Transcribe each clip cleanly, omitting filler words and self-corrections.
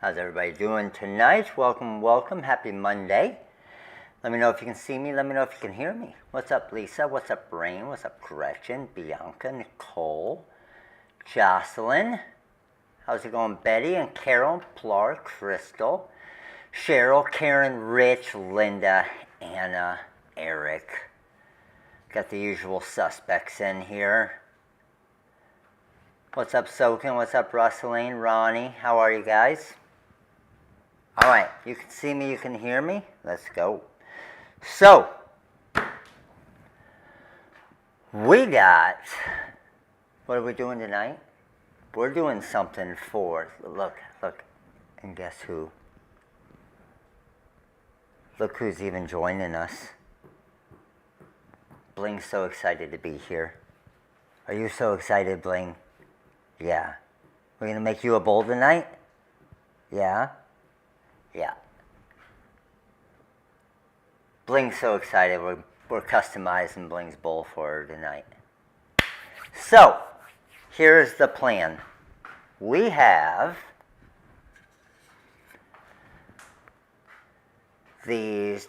How's everybody doing tonight? Welcome. Happy Monday. Let me know if you can see me. Let me know if you can hear me. What's up, Lisa? What's up, Rain? What's up, Gretchen, Bianca, Nicole, Jocelyn? How's it going, Betty and Carol, Plar, Crystal, Cheryl, Karen, Rich, Linda, Anna, Eric. Got the usual suspects in here. What's up, Soken? What's up, Russeline, Ronnie? How are you guys? All right, you can see me, you can hear me. Let's go. So, we got, what are we doing tonight? We're doing something for, look, and guess who? Look who's even joining us. Bling's so excited to be here. Are you so excited, Bling? Yeah. We're going to make you a bowl tonight? Yeah? Yeah. Bling's so excited. We're customizing Bling's bowl for her tonight. So, here's the plan. We have these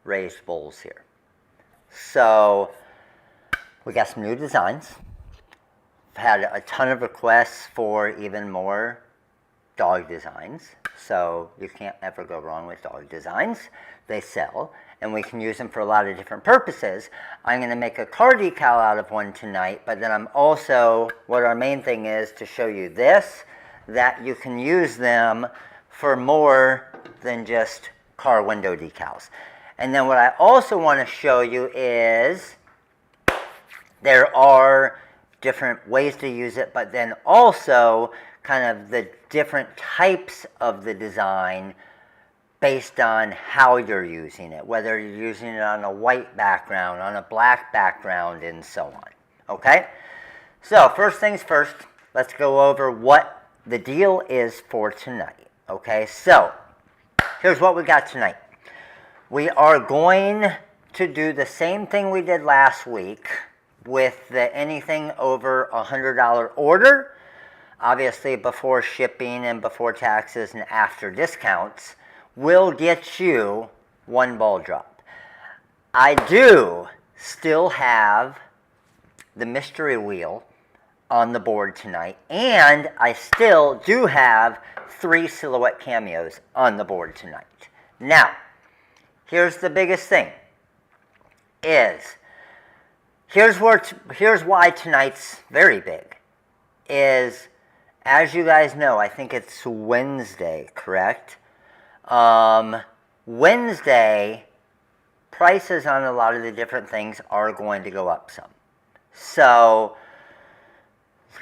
raised bowls here. So, we got some new designs. I've had a ton of requests for even more dog designs, so you can't ever go wrong with dog designs. They sell, and we can use them for a lot of different purposes. I'm going to make a car decal out of one tonight, but then I'm also, what our main thing is to show you this, that you can use them for more than just car window decals. And then what I also want to show you is there are different ways to use it, but then also kind of the different types of the design based on how you're using it, whether you're using it on a white background, on a black background, and so on. Okay? So first things first, let's go over what the deal is for tonight. Okay? So here's what we got tonight. We are going to do the same thing we did last week with the anything over $100 order, obviously before shipping and before taxes and after discounts, will get you one ball drop. I do still have the mystery wheel on the board tonight, and I still do have 3 silhouette cameos on the board tonight. Now, here's the biggest thing is, here's why tonight's very big, is, as you guys know, I think it's Wednesday, correct? Wednesday, prices on a lot of the different things are going to go up some. So,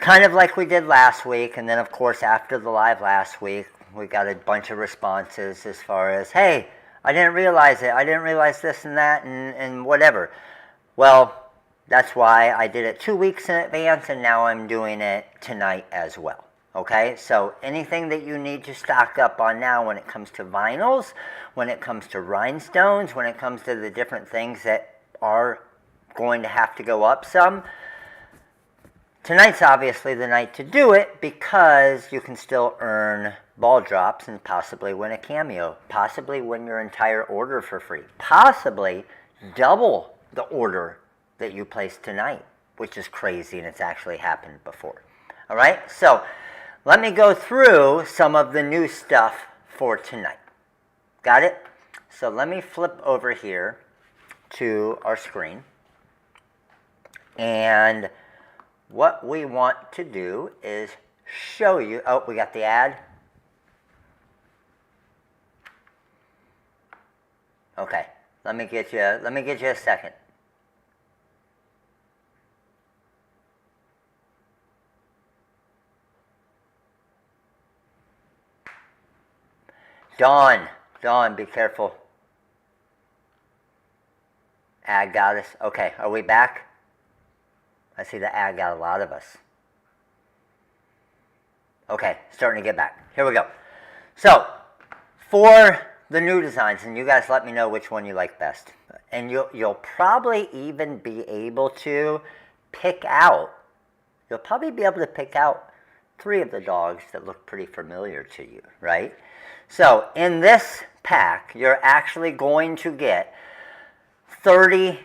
kind of like we did last week, and then of course after the live last week, we got a bunch of responses as far as, hey, I didn't realize it, I didn't realize this and that, and whatever. Well, that's why I did it 2 weeks in advance, and now I'm doing it tonight as well. Okay, so anything that you need to stock up on now when it comes to vinyls, when it comes to rhinestones, when it comes to the different things that are going to have to go up some, tonight's obviously the night to do it because you can still earn ball drops and possibly win a cameo, possibly win your entire order for free, possibly double the order that you placed tonight, which is crazy and it's actually happened before. All right, so let me go through some of the new stuff for tonight. Got it? So let me flip over here to our screen. And what we want to do is show you, oh, we got the ad. Okay, let me get you a second. Dawn, be careful. Ad got us. Okay, are we back? I see the ad got a lot of us. Okay, starting to get back. Here we go. So, for the new designs, and you guys let me know which one you like best. And you'll probably even be able to pick out 3 of the dogs that look pretty familiar to you, right? So in this pack, you're actually going to get 30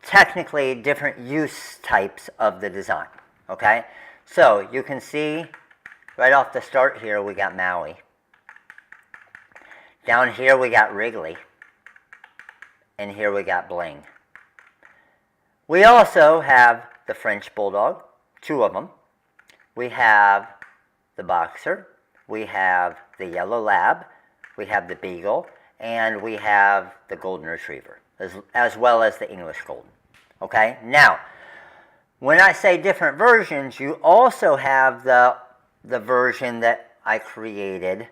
technically different use types of the design, okay? So you can see right off the start here, we got Maui. Down here, we got Wrigley. And here we got Bling. We also have the French Bulldog, 2 of them. We have the Boxer. We have the Yellow Lab. We have the Beagle. And we have the Golden Retriever, as well as the English Golden. Okay? Now, when I say different versions, you also have the version that I created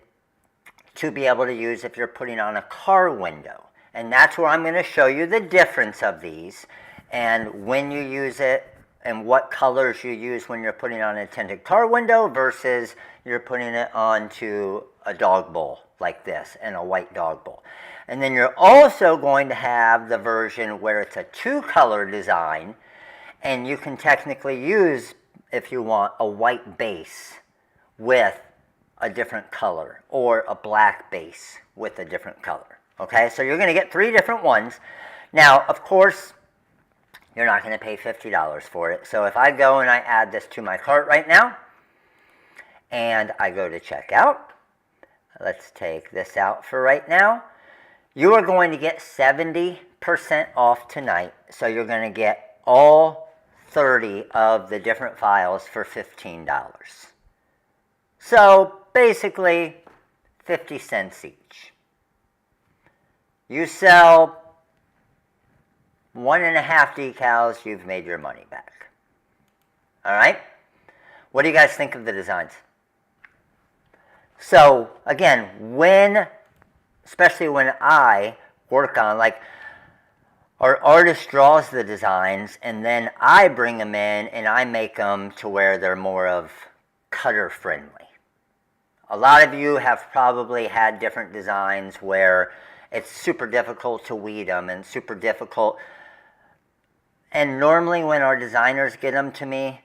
to be able to use if you're putting on a car window. And that's where I'm going to show you the difference of these and when you use it and what colors you use when you're putting on a tinted car window versus you're putting it onto a dog bowl like this and a white dog bowl. And then you're also going to have the version where it's a 2-color design, and you can technically use, if you want, a white base with a different color or a black base with a different color. Okay, so you're going to get 3 different ones. Now, of course, you're not going to pay $50 for it. So if I go and I add this to my cart right now, and I go to checkout, let's take this out for right now, you are going to get 70% off tonight. So you're going to get all 30 of the different files for $15. So basically 50 cents each. You sell 1.5 decals, you've made your money back. All right? What do you guys think of the designs? So again, especially when I work on, like, our artist draws the designs and then I bring them in and I make them to where they're more of cutter friendly. A lot of you have probably had different designs where it's super difficult to weed them and super difficult. And normally when our designers get them to me,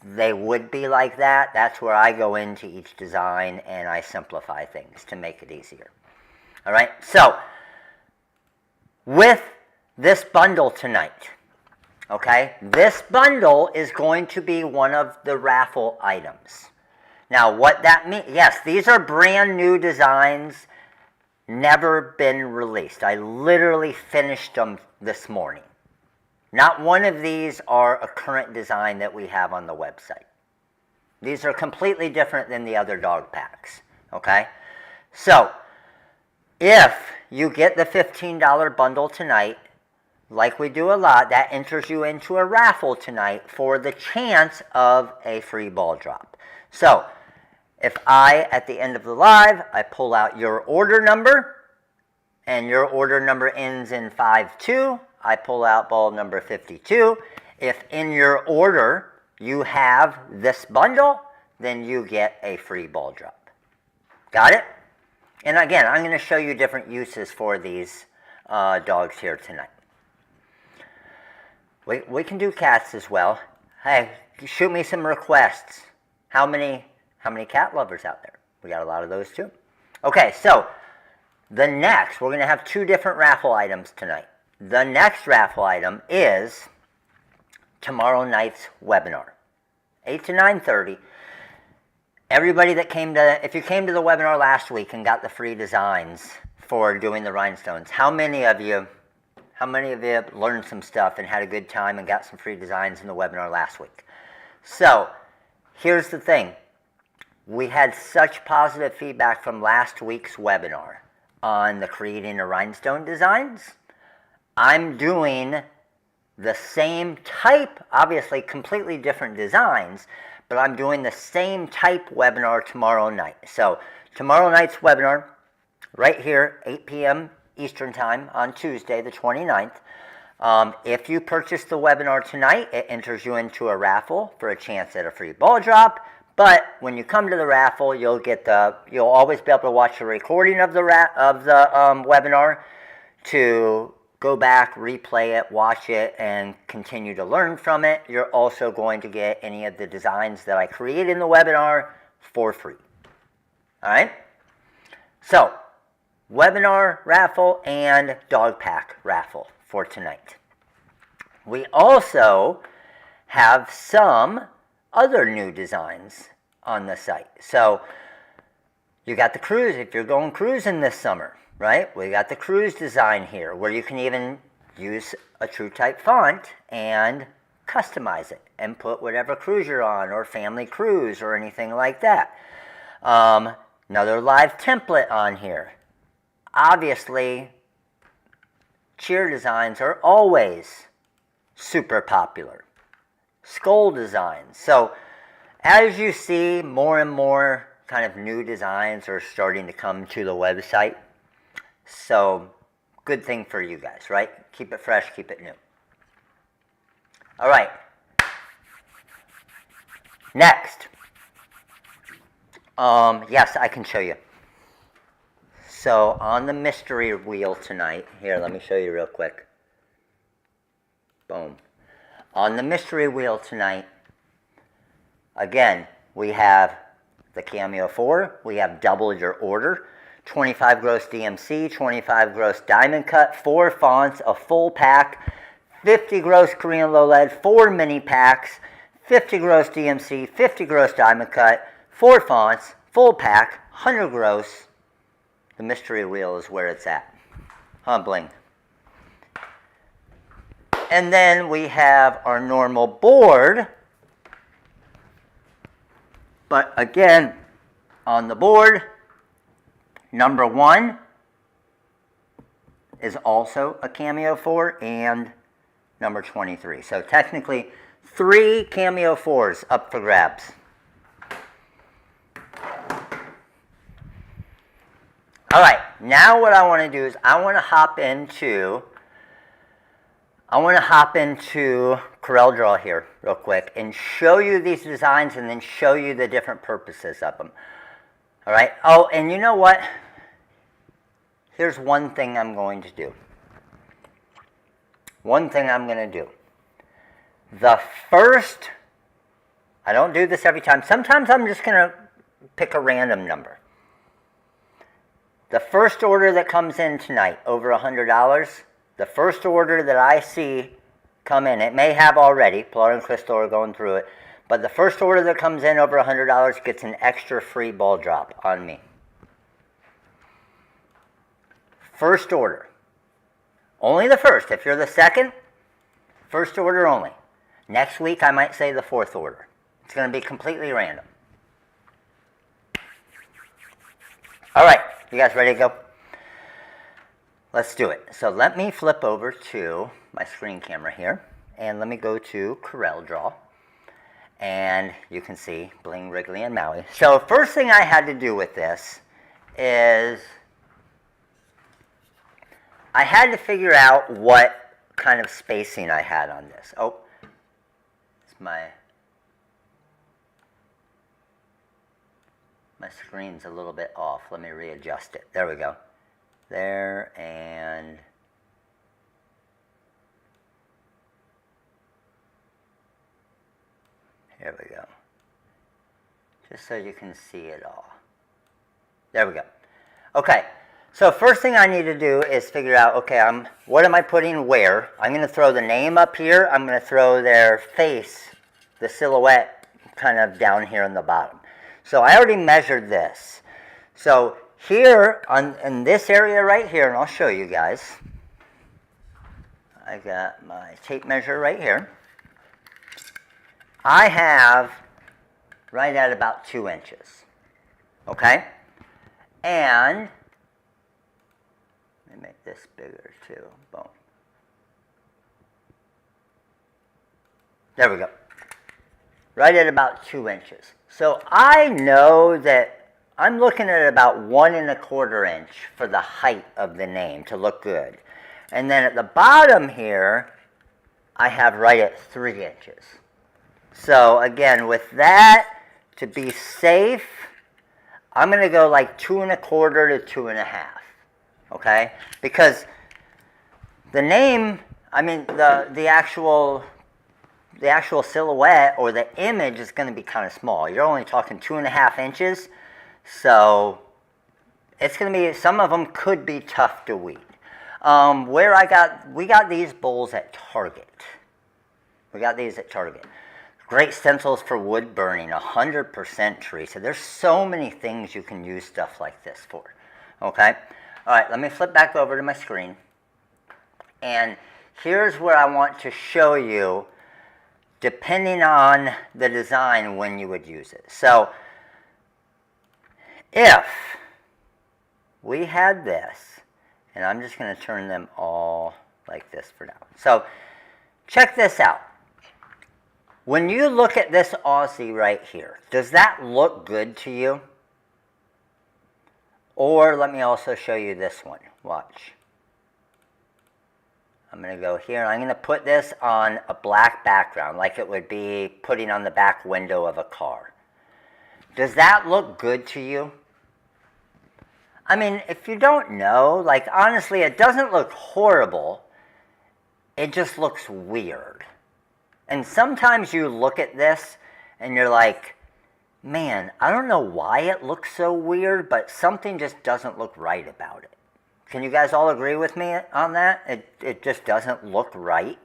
they would be like that. That's where I go into each design and I simplify things to make it easier. All right, so with this bundle tonight, okay, this bundle is going to be one of the raffle items. Now, what that means, yes, these are brand new designs, never been released. I literally finished them this morning. Not one of these are a current design that we have on the website. These are completely different than the other dog packs, okay? So, if you get the $15 bundle tonight, like we do a lot, that enters you into a raffle tonight for the chance of a free ball drop. So, if at the end of the live, I pull out your order number, and your order number ends in 52, I pull out ball number 52. If in your order you have this bundle, then you get a free ball drop. Got it? And again, I'm going to show you different uses for these dogs here tonight. We can do cats as well. Hey, shoot me some requests. How many cat lovers out there? We got a lot of those too. Okay, so we're going to have 2 different raffle items tonight. The next raffle item is tomorrow night's webinar, 8 to 9:30. Everybody that if you came to the webinar last week and got the free designs for doing the rhinestones, how many of you learned some stuff and had a good time and got some free designs in the webinar last week? So, here's the thing. We had such positive feedback from last week's webinar on the creating the rhinestone designs. I'm doing the same type, obviously completely different designs, but I'm doing the same type webinar tomorrow night. So tomorrow night's webinar, right here, 8 p.m. Eastern Time on Tuesday, the 29th. If you purchase the webinar tonight, it enters you into a raffle for a chance at a free ball drop. But when you come to the raffle, you'll always be able to watch the recording of the webinar to go back, replay it, watch it, and continue to learn from it. You're also going to get any of the designs that I create in the webinar for free. All right? So, webinar raffle and dog pack raffle for tonight. We also have some other new designs on the site. So, you got the cruise, if you're going cruising this summer, right? We got the cruise design here where you can even use a true type font and customize it and put whatever cruise you're on, or family cruise or anything like that. Another live template on here. Obviously, cheer designs are always super popular. Skull designs. So as you see, more and more kind of new designs are starting to come to the website. So good thing for you guys, right? Keep it fresh, keep it new. All right. Next. Yes, I can show you. So on the mystery wheel tonight, here, let me show you real quick. Boom. On the mystery wheel tonight, again, we have the Cameo 4. We have double your order. 25 gross DMC, 25 gross diamond cut, 4 fonts, a full pack, 50 gross Korean low lead, 4 mini packs, 50 gross DMC, 50 gross diamond cut, 4 fonts, full pack, 100 gross. The mystery wheel is where it's at. Humbling. And then we have our normal board. But again, on the board, number 1 is also a Cameo 4 and number 23. So technically, 3 Cameo 4s up for grabs. All right, now what I want to do is I want to hop into CorelDRAW here real quick and show you these designs and then show you the different purposes of them. All right. Oh, and you know what? Here's one thing I'm going to do. One thing I'm going to do. The first, I don't do this every time. Sometimes I'm just going to pick a random number. The first order that comes in tonight, over $100, the first order that I see come in, it may have already, Plot and Crystal are going through it, but the first order that comes in over $100 gets an extra free ball drop on me. First order. Only the first. If you're the second, first order only. Next week I might say the fourth order. It's going to be completely random. All right. You guys ready to go? Let's do it. So let me flip over to my screen camera here, and let me go to CorelDRAW, and you can see Bling, Wrigley, and Maui. So first thing I had to do with this is I had to figure out what kind of spacing I had on this. Oh, it's my screen's a little bit off. Let me readjust it. There we go. There, and here we go. Just so you can see it all. There we go. Okay, so first thing I need to do is figure out, okay, what am I putting where? I'm going to throw the name up here. I'm going to throw their face, the silhouette, kind of down here on the bottom. So I already measured this. So here, in this area right here, and I'll show you guys, I got my tape measure right here. I have right at about 2 inches. Okay? And let me make this bigger too. Boom. There we go. Right at about 2 inches. So I know that I'm looking at about 1 1/4 inch for the height of the name to look good. And then at the bottom here, I have right at 3 inches. So again, with that, to be safe, I'm going to go like 2 1/4 to 2 1/2. Okay? Because the name, I mean, the actual, the actual silhouette or the image is going to be kind of small. You're only talking 2.5 inches, so it's going to be, some of them could be tough to weed. We got these bowls at Target. We got these at Target. Great stencils for wood burning, 100% tree. So there's so many things you can use stuff like this for. Okay? All right, let me flip back over to my screen. And here's where I want to show you, depending on the design, when you would use it. So if we had this, and I'm just going to turn them all like this for now. So check this out. When you look at this Aussie right here, does that look good to you? Or let me also show you this one. Watch. I'm going to go here, and I'm going to put this on a black background, like it would be putting on the back window of a car. Does that look good to you? I mean, if you don't know, like, honestly, it doesn't look horrible. It just looks weird. And sometimes you look at this and you're like, man, I don't know why it looks so weird, but something just doesn't look right about it. Can you guys all agree with me on that? It just doesn't look right.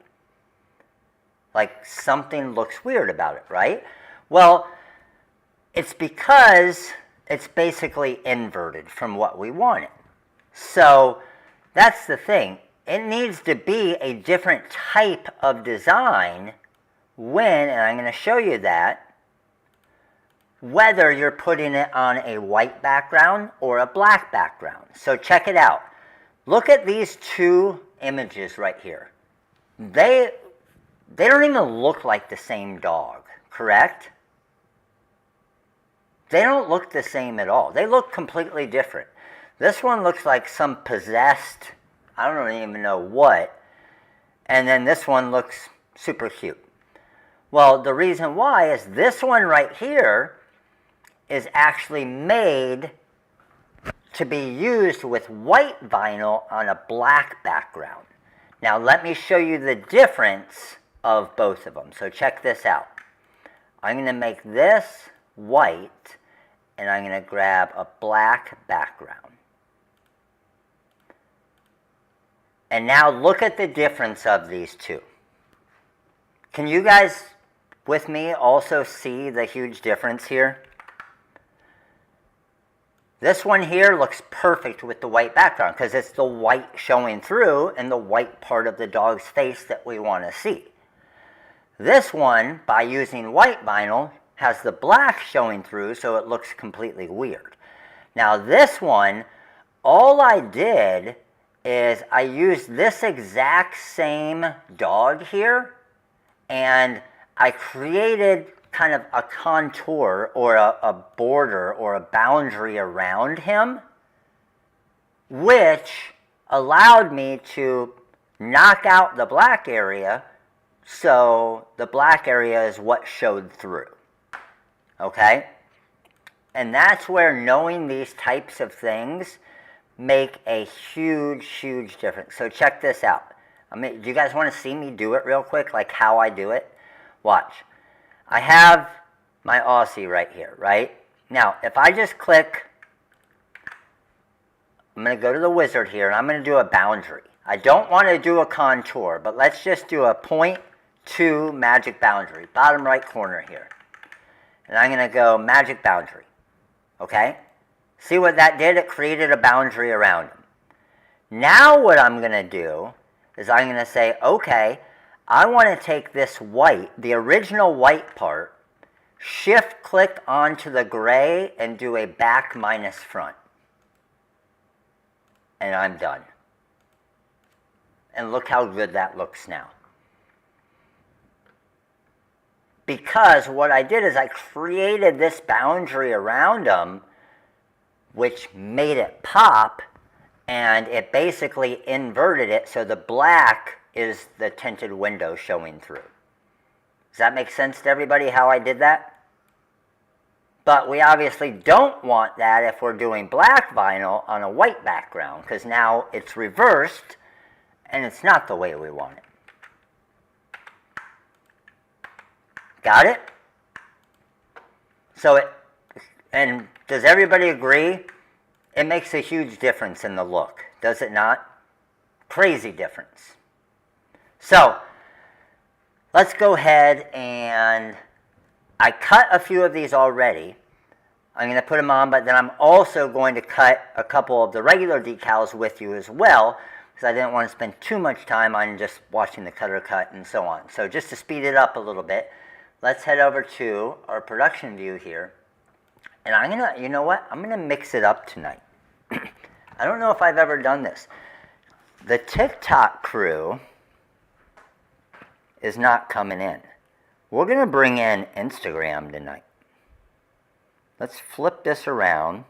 Like something looks weird about it, right? Well, it's because it's basically inverted from what we wanted. So that's the thing. It needs to be a different type of design when, and I'm going to show you that, whether you're putting it on a white background or a black background. So check it out. Look at these two images right here. They don't even look like the same dog, correct? They don't look the same at all. They look completely different. This one looks like some possessed, I don't even know what, and then this one looks super cute. Well, the reason why is this one right here is actually made to be used with white vinyl on a black background. Now let me show you the difference of both of them. So check this out. I'm going to make this white, and I'm going to grab a black background. And now look at the difference of these two. Can you guys with me also see the huge difference here? This one here looks perfect with the white background because it's the white showing through and the white part of the dog's face that we want to see. This one, by using white vinyl, has the black showing through, so it looks completely weird. Now this one, all I did is I used this exact same dog here, and I created kind of a contour or a border or a boundary around him, which allowed me to knock out the black area, so the black area is what showed through. Okay? And that's where knowing these types of things make a huge, huge difference. So check this out. I mean, do you guys want to see me do it real quick, like how I do it? Watch. I have my Aussie right here, right? Now, if I just click, I'm going to go to the wizard here, and I'm going to do a boundary. I don't want to do a contour, but let's just do a 0.2 magic boundary, bottom right corner here. And I'm going to go magic boundary, okay? See what that did? It created a boundary around him. Now what I'm going to do is I'm going to say, okay, I want to take this white, the original white part, shift click onto the gray and do a back minus front. And I'm done. And look how good that looks now. Because what I did is I created this boundary around them, which made it pop, and it basically inverted it so the black is the tinted window showing through. Does that make sense to everybody how I did that? But we obviously don't want that if we're doing black vinyl on a white background, because now it's reversed and it's not the way we want it. Got it? So and does everybody agree? It makes a huge difference in the look, does it not? Crazy difference. So let's go ahead and I cut a few of these already. I'm going to put them on, but then I'm also going to cut a couple of the regular decals with you as well, because I didn't want to spend too much time on just watching the cutter cut and so on. So just to speed it up a little bit, let's head over to our production view here. And I'm going to, you know what? I'm going to mix it up tonight. I don't know if I've ever done this. The TikTok crew is not coming in. We're going to bring in Instagram tonight. Let's flip this around.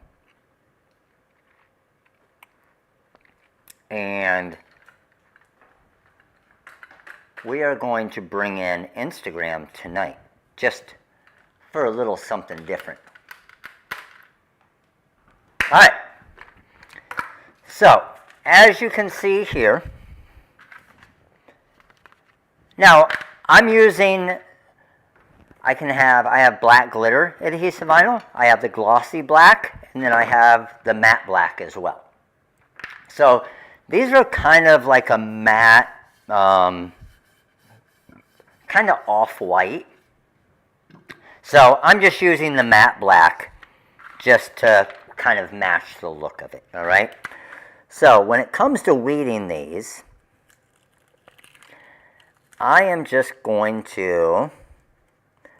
And we are going to bring in Instagram tonight, just for a little something different. All right. So, as you can see here, now I'm using, I have black glitter adhesive vinyl, I have the glossy black, and then I have the matte black as well. So these are kind of like a matte, kind of off-white. So I'm just using the matte black just to kind of match the look of it, all right? So when it comes to weeding these, I am just going to,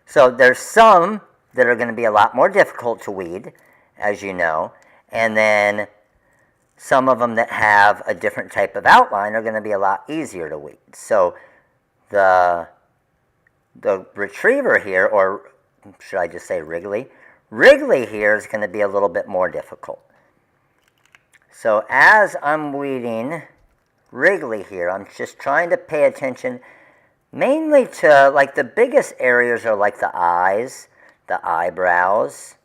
so there's some that are going to be a lot more difficult to weed, as you know, and then some of them that have a different type of outline are going to be a lot easier to weed. So the retriever here, or should I just say Wrigley? Wrigley here is going to be a little bit more difficult. So as I'm weeding Wrigley here, I'm just trying to pay attention mainly to, like, the biggest areas are like the eyes, the eyebrows,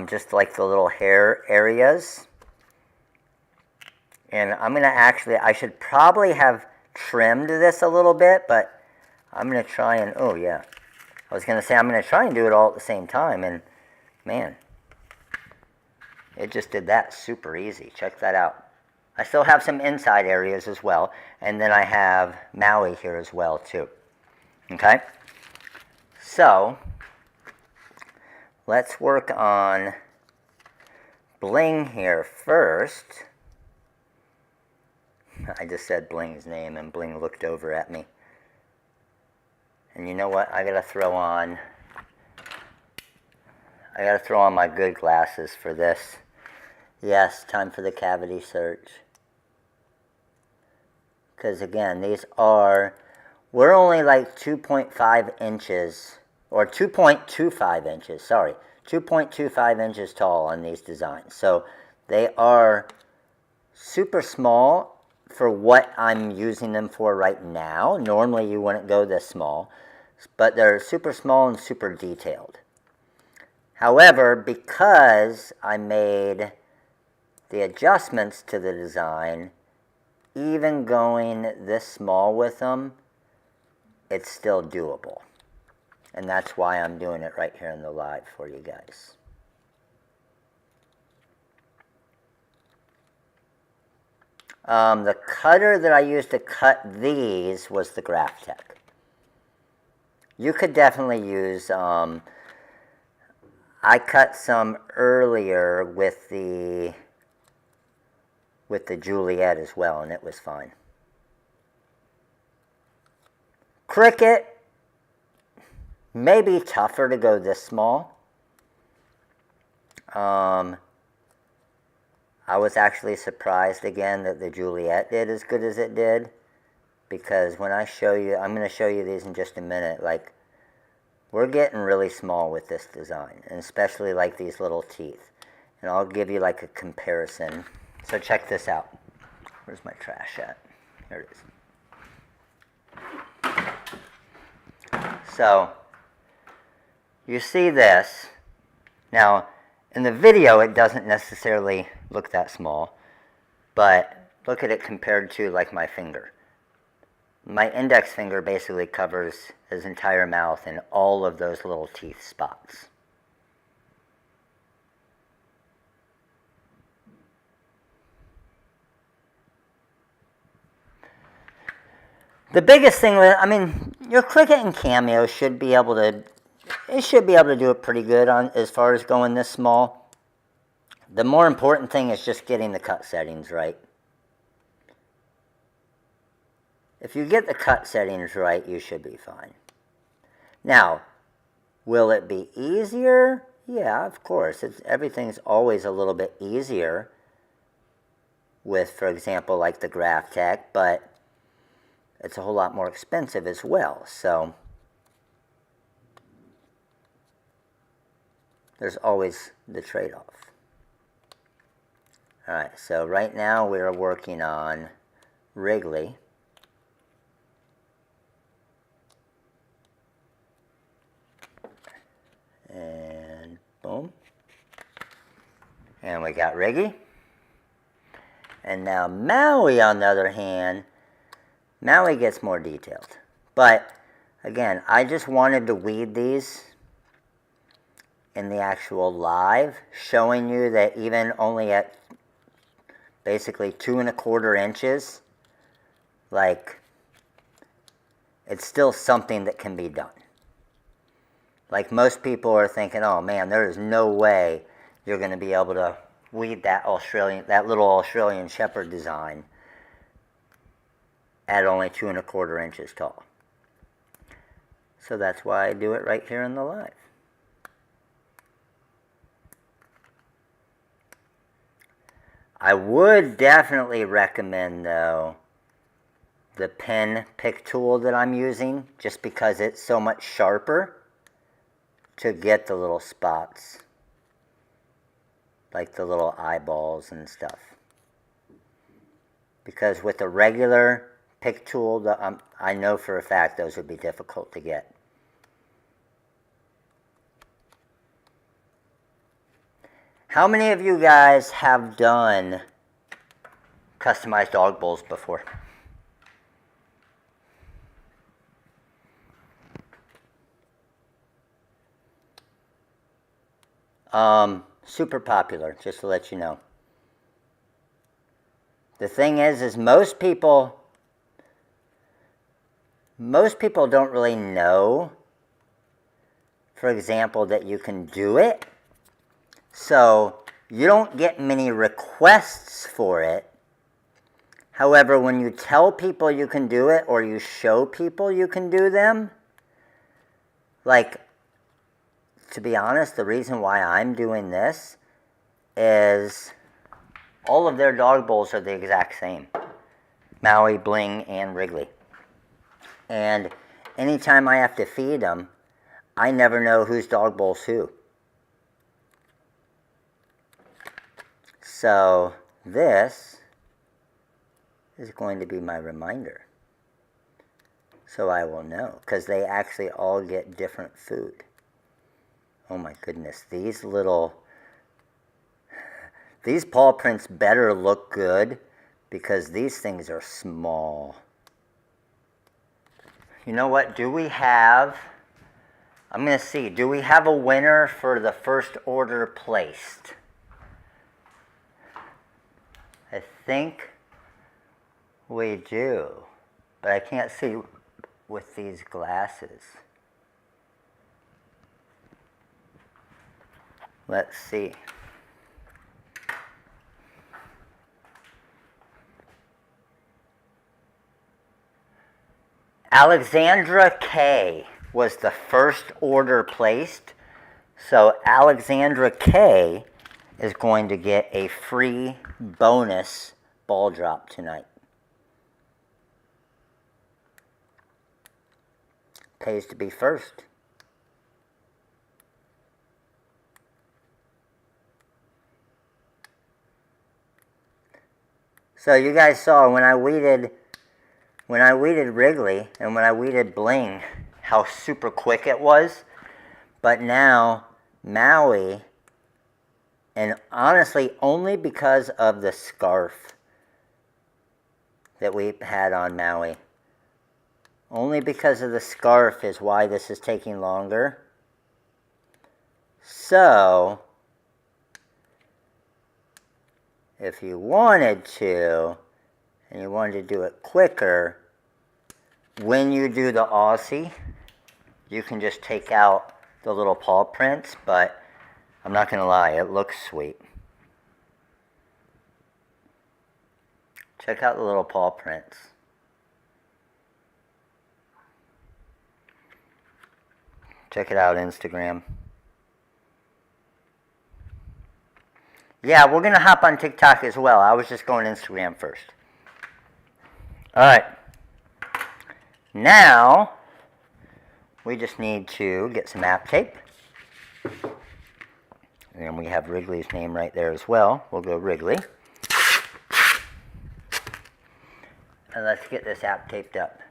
just like the little hair areas. And I'm going to actually, I should probably have trimmed this a little bit, but I'm going to try and, oh yeah. I was going to say I'm going to try and do it all at the same time, and man, it just did that super easy. Check that out. I still have some inside areas as well, and then I have Maui here as well too. Okay? So, let's work on Bling here first. I just said Bling's name, and Bling looked over at me. And you know what? I gotta throw on my good glasses for this. Yes, time for the cavity search. Because again, we're only like 2.5 inches, or 2.25 inches, sorry, 2.25 inches tall on these designs. So they are super small for what I'm using them for right now. Normally you wouldn't go this small, but they're super small and super detailed. However, because I made the adjustments to the design, even going this small with them, it's still doable. And that's why I'm doing it right here in the live for you guys. The cutter that I used to cut these was the Graphtec. You could definitely use, I cut some earlier with the Juliet as well, and it was fine. Cricut, maybe tougher to go this small. I was actually surprised again that the Juliet did as good as it did, because when I show you, I'm going to show you these in just a minute, like, we're getting really small with this design, and especially like these little teeth. And I'll give you like a comparison. So check this out. Where's my trash at? Here it is. So, you see this. Now, in the video, it doesn't necessarily look that small, but look at it compared to like my finger. my index finger basically covers his entire mouth in all of those little teeth spots. The biggest thing with, I mean, your Cricut and Cameo should be able to, it should be able to do it pretty good on as far as going this small. The more important thing is just getting the cut settings right. If you get the cut settings right, you should be fine. Now, will it be easier? Yeah, of course. Everything's always a little bit easier with, for example, like the Graph Tech, but it's a whole lot more expensive as well. So there's always the trade-off. All right, so right now we're working on Wrigley. And boom. And we got Riggy. And now Maui, on the other hand, Maui gets more detailed. But again, I just wanted to weed these in the actual live, showing you that even only at basically 2 1/4 inches, like, it's still something that can be done. Like, most people are thinking, oh man, there is no way you're going to be able to weed that little Australian Shepherd design at only 2 1/4 inches tall. So that's why I do it right here in the live. I would definitely recommend, though, the pen pick tool that I'm using, just because it's so much sharper to get the little spots, like the little eyeballs and stuff. Because with a regular pick tool, I know for a fact those would be difficult to get. How many of you guys have done customized dog bowls before? Super popular, just to let you know. The thing is most people don't really know, for example, that you can do it. So you don't get many requests for it. However, when you tell people you can do it, or you show people you can do them, like, to be honest, the reason why I'm doing this is all of their dog bowls are the exact same. Maui, Bling, and Wrigley. And anytime I have to feed them, I never know whose dog bowl's who. So this is going to be my reminder. So I will know, because they actually all get different food. Oh my goodness, these paw prints better look good, because these things are small. You know what, do we have, I'm going to see, do we have a winner for the first order placed? I think we do, but I can't see with these glasses. Let's see. Alexandra K was the first order placed. So Alexandra K is going to get a free bonus ball drop tonight. Pays to be first. So you guys saw when I weeded Wrigley and when I weeded Bling, how super quick it was. But now Maui, and honestly only because of the scarf that we had on Maui, Only because of the scarf is why this is taking longer. So, if you wanted to, and you wanted to do it quicker, when you do the Aussie, you can just take out the little paw prints, but I'm not going to lie, it looks sweet. Check out the little paw prints. Check it out, Instagram. Yeah, we're going to hop on TikTok as well. I was just going Instagram first. Alright. Now, we just need to get some app tape. And we have Wrigley's name right there as well. We'll go Wrigley. And let's get this app taped up.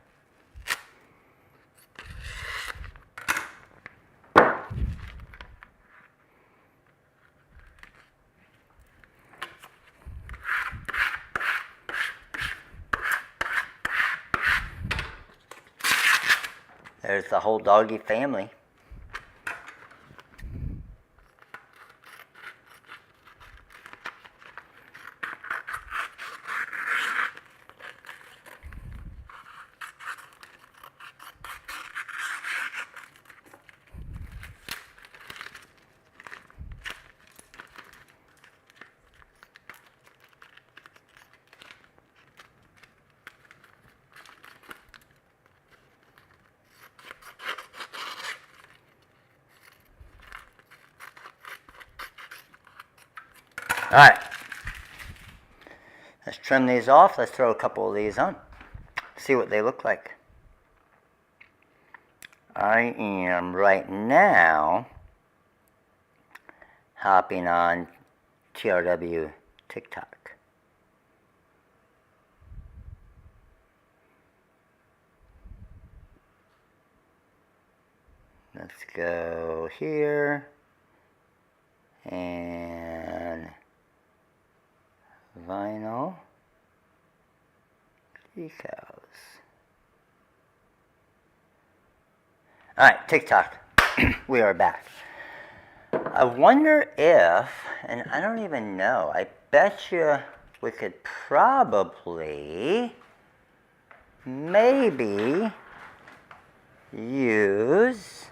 There's the whole doggy family. Alright, let's trim these off. Let's throw a couple of these on. See what they look like. I am right now hopping on TRW TikTok. Let's go here and vinyl decals. Alright, TikTok. We are back. I wonder if, and I don't even know, I bet you we could probably maybe use,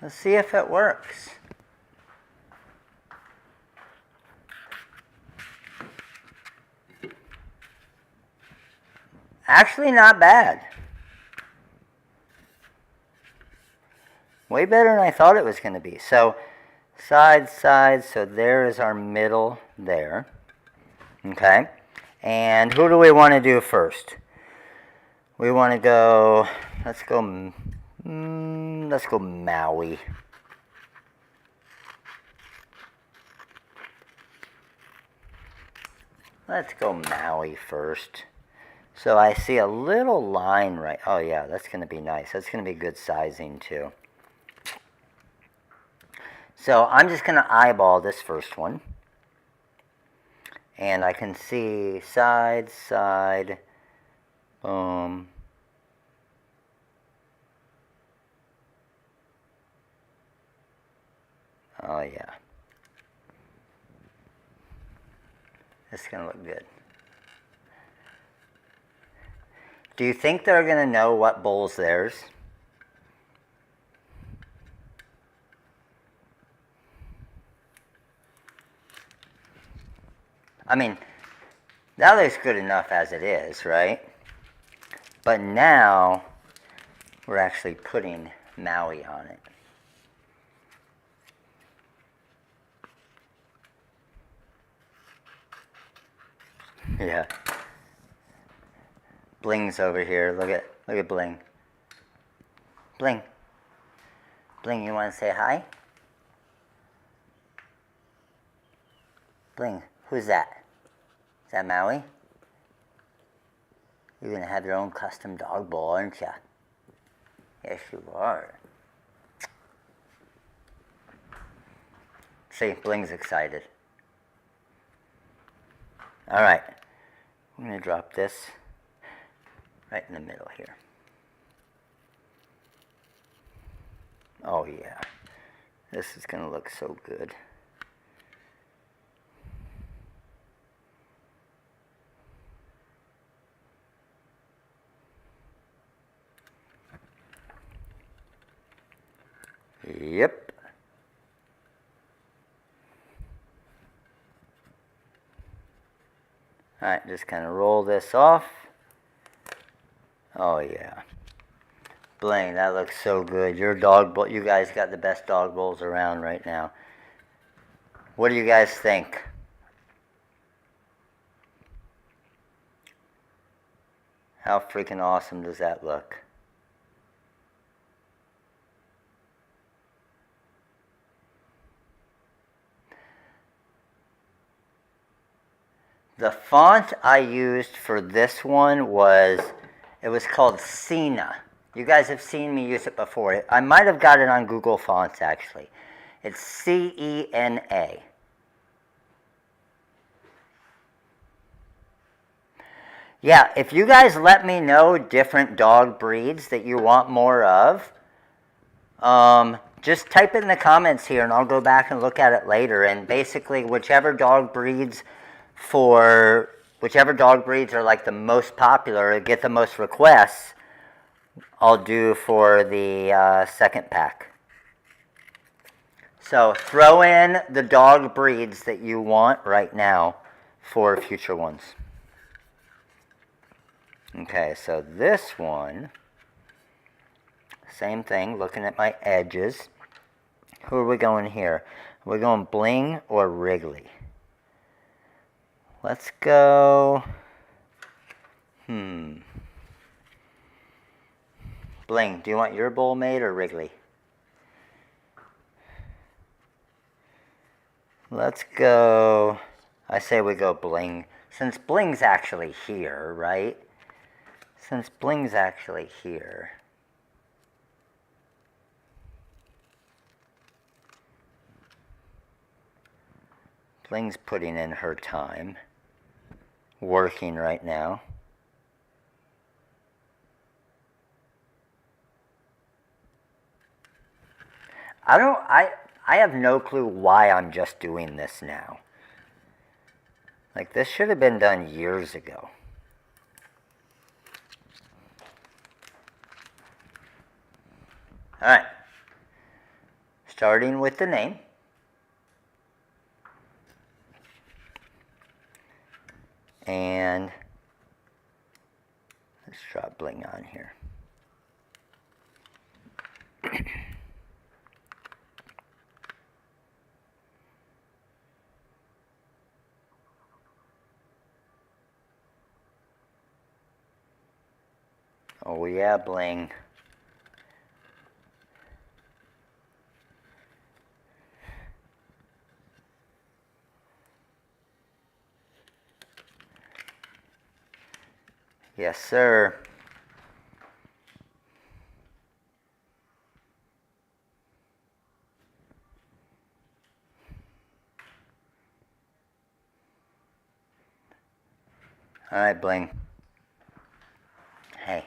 let's see if it works. Actually, not bad. Way better than I thought it was going to be. So, side, so there is our middle there. Okay. And who do we want to do first? We want to go, let's go Maui. Let's go Maui first. So I see a little line right, oh yeah, that's going to be nice. That's going to be good sizing too. So I'm just going to eyeball this first one. And I can see side, boom. Oh yeah. This is going to look good. Do you think they're going to know what bowl's theirs? I mean, that looks good enough as it is, right? But now, we're actually putting Maui on it. Yeah. Bling's over here. Look at Bling. Bling. Bling, you want to say hi? Bling, who's that? Is that Maui? You're going to have your own custom dog bowl, aren't you? Yes, you are. See, Bling's excited. Alright. I'm going to drop this right in the middle here. Oh yeah, this is going to look so good. Yep. Alright, just kind of roll this off. Oh yeah. Bling, that looks so good. Your dog bowl, you guys got the best dog bowls around right now. What do you guys think? How freaking awesome does that look? The font I used for this one was called Cena. You guys have seen me use it before. I might have got it on Google Fonts actually. It's C-E-N-A. Yeah, if you guys let me know different dog breeds that you want more of, just type it in the comments here and I'll go back and look at it later. And basically whichever dog breeds are like the most popular, get the most requests, I'll do for the second pack. So throw in the dog breeds that you want right now for future ones. Okay, so this one, same thing, looking at my edges. Who are we going here? Are we going Bling or Wrigley? Let's go, Bling, do you want your bowl made or Wrigley? Let's go, I say we go Bling, since Bling's actually here, right? Since Bling's actually here. Bling's putting in her time, working right now. I have no clue why I'm just doing this now. Like, this should have been done years ago. Alright. Starting with the name. And let's drop Bling on here. Oh yeah, Bling. Yes, sir. All right, Bling. Hey,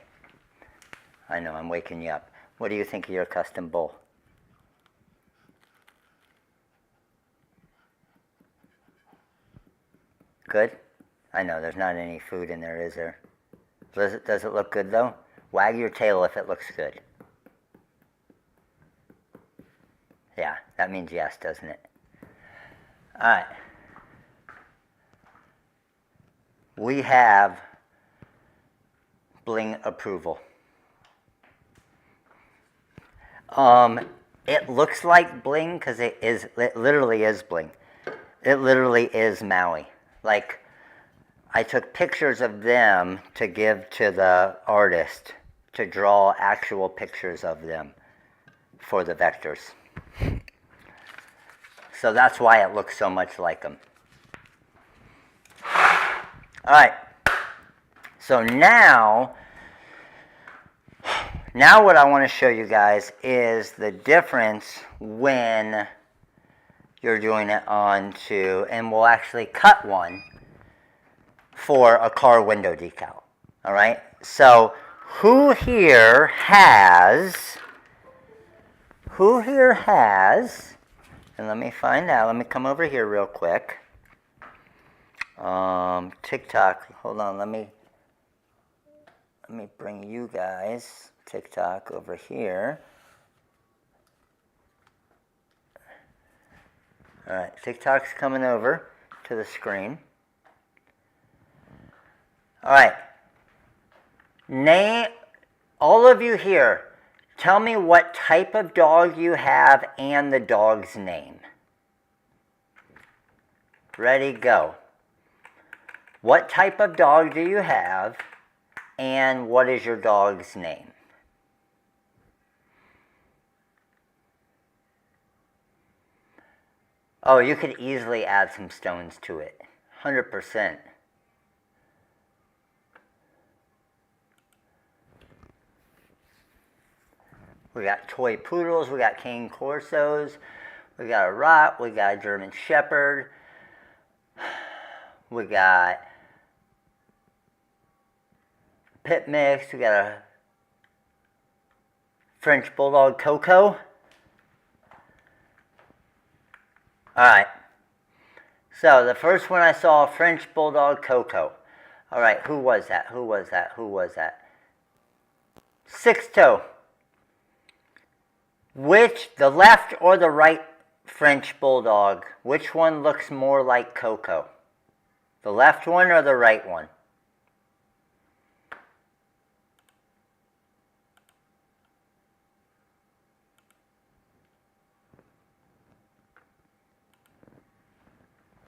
I know I'm waking you up. What do you think of your custom bowl? Good? I know, there's not any food in there, is there? Does it look good, though? Wag your tail if it looks good. Yeah, that means yes, doesn't it? All right. We have Bling approval. It looks like Bling because it literally is Bling. It literally is Maui. Like, I took pictures of them to give to the artist to draw actual pictures of them for the vectors. So that's why it looks so much like them. Alright, so now what I want to show you guys is the difference when you're doing it onto, and we'll actually cut one for a car window decal. Alright, So who here has, and let me find out, let me come over here real quick. TikTok, hold on, let me bring you guys TikTok over here. All right, TikTok's coming over to the screen. All right, name, all of you here, tell me what type of dog you have and the dog's name. Ready, go. What type of dog do you have and what is your dog's name? Oh, you could easily add some stones to it. 100%. We got toy poodles, we got cane corsos, we got a Rot, we got a German Shepherd, we got pit mix, we got a French Bulldog Coco. Alright, so the first one I saw, French Bulldog Coco. Alright, who was that? Who was that? Who was that? Six toe. Which, the left or the right French Bulldog, which one looks more like Coco? The left one or the right one?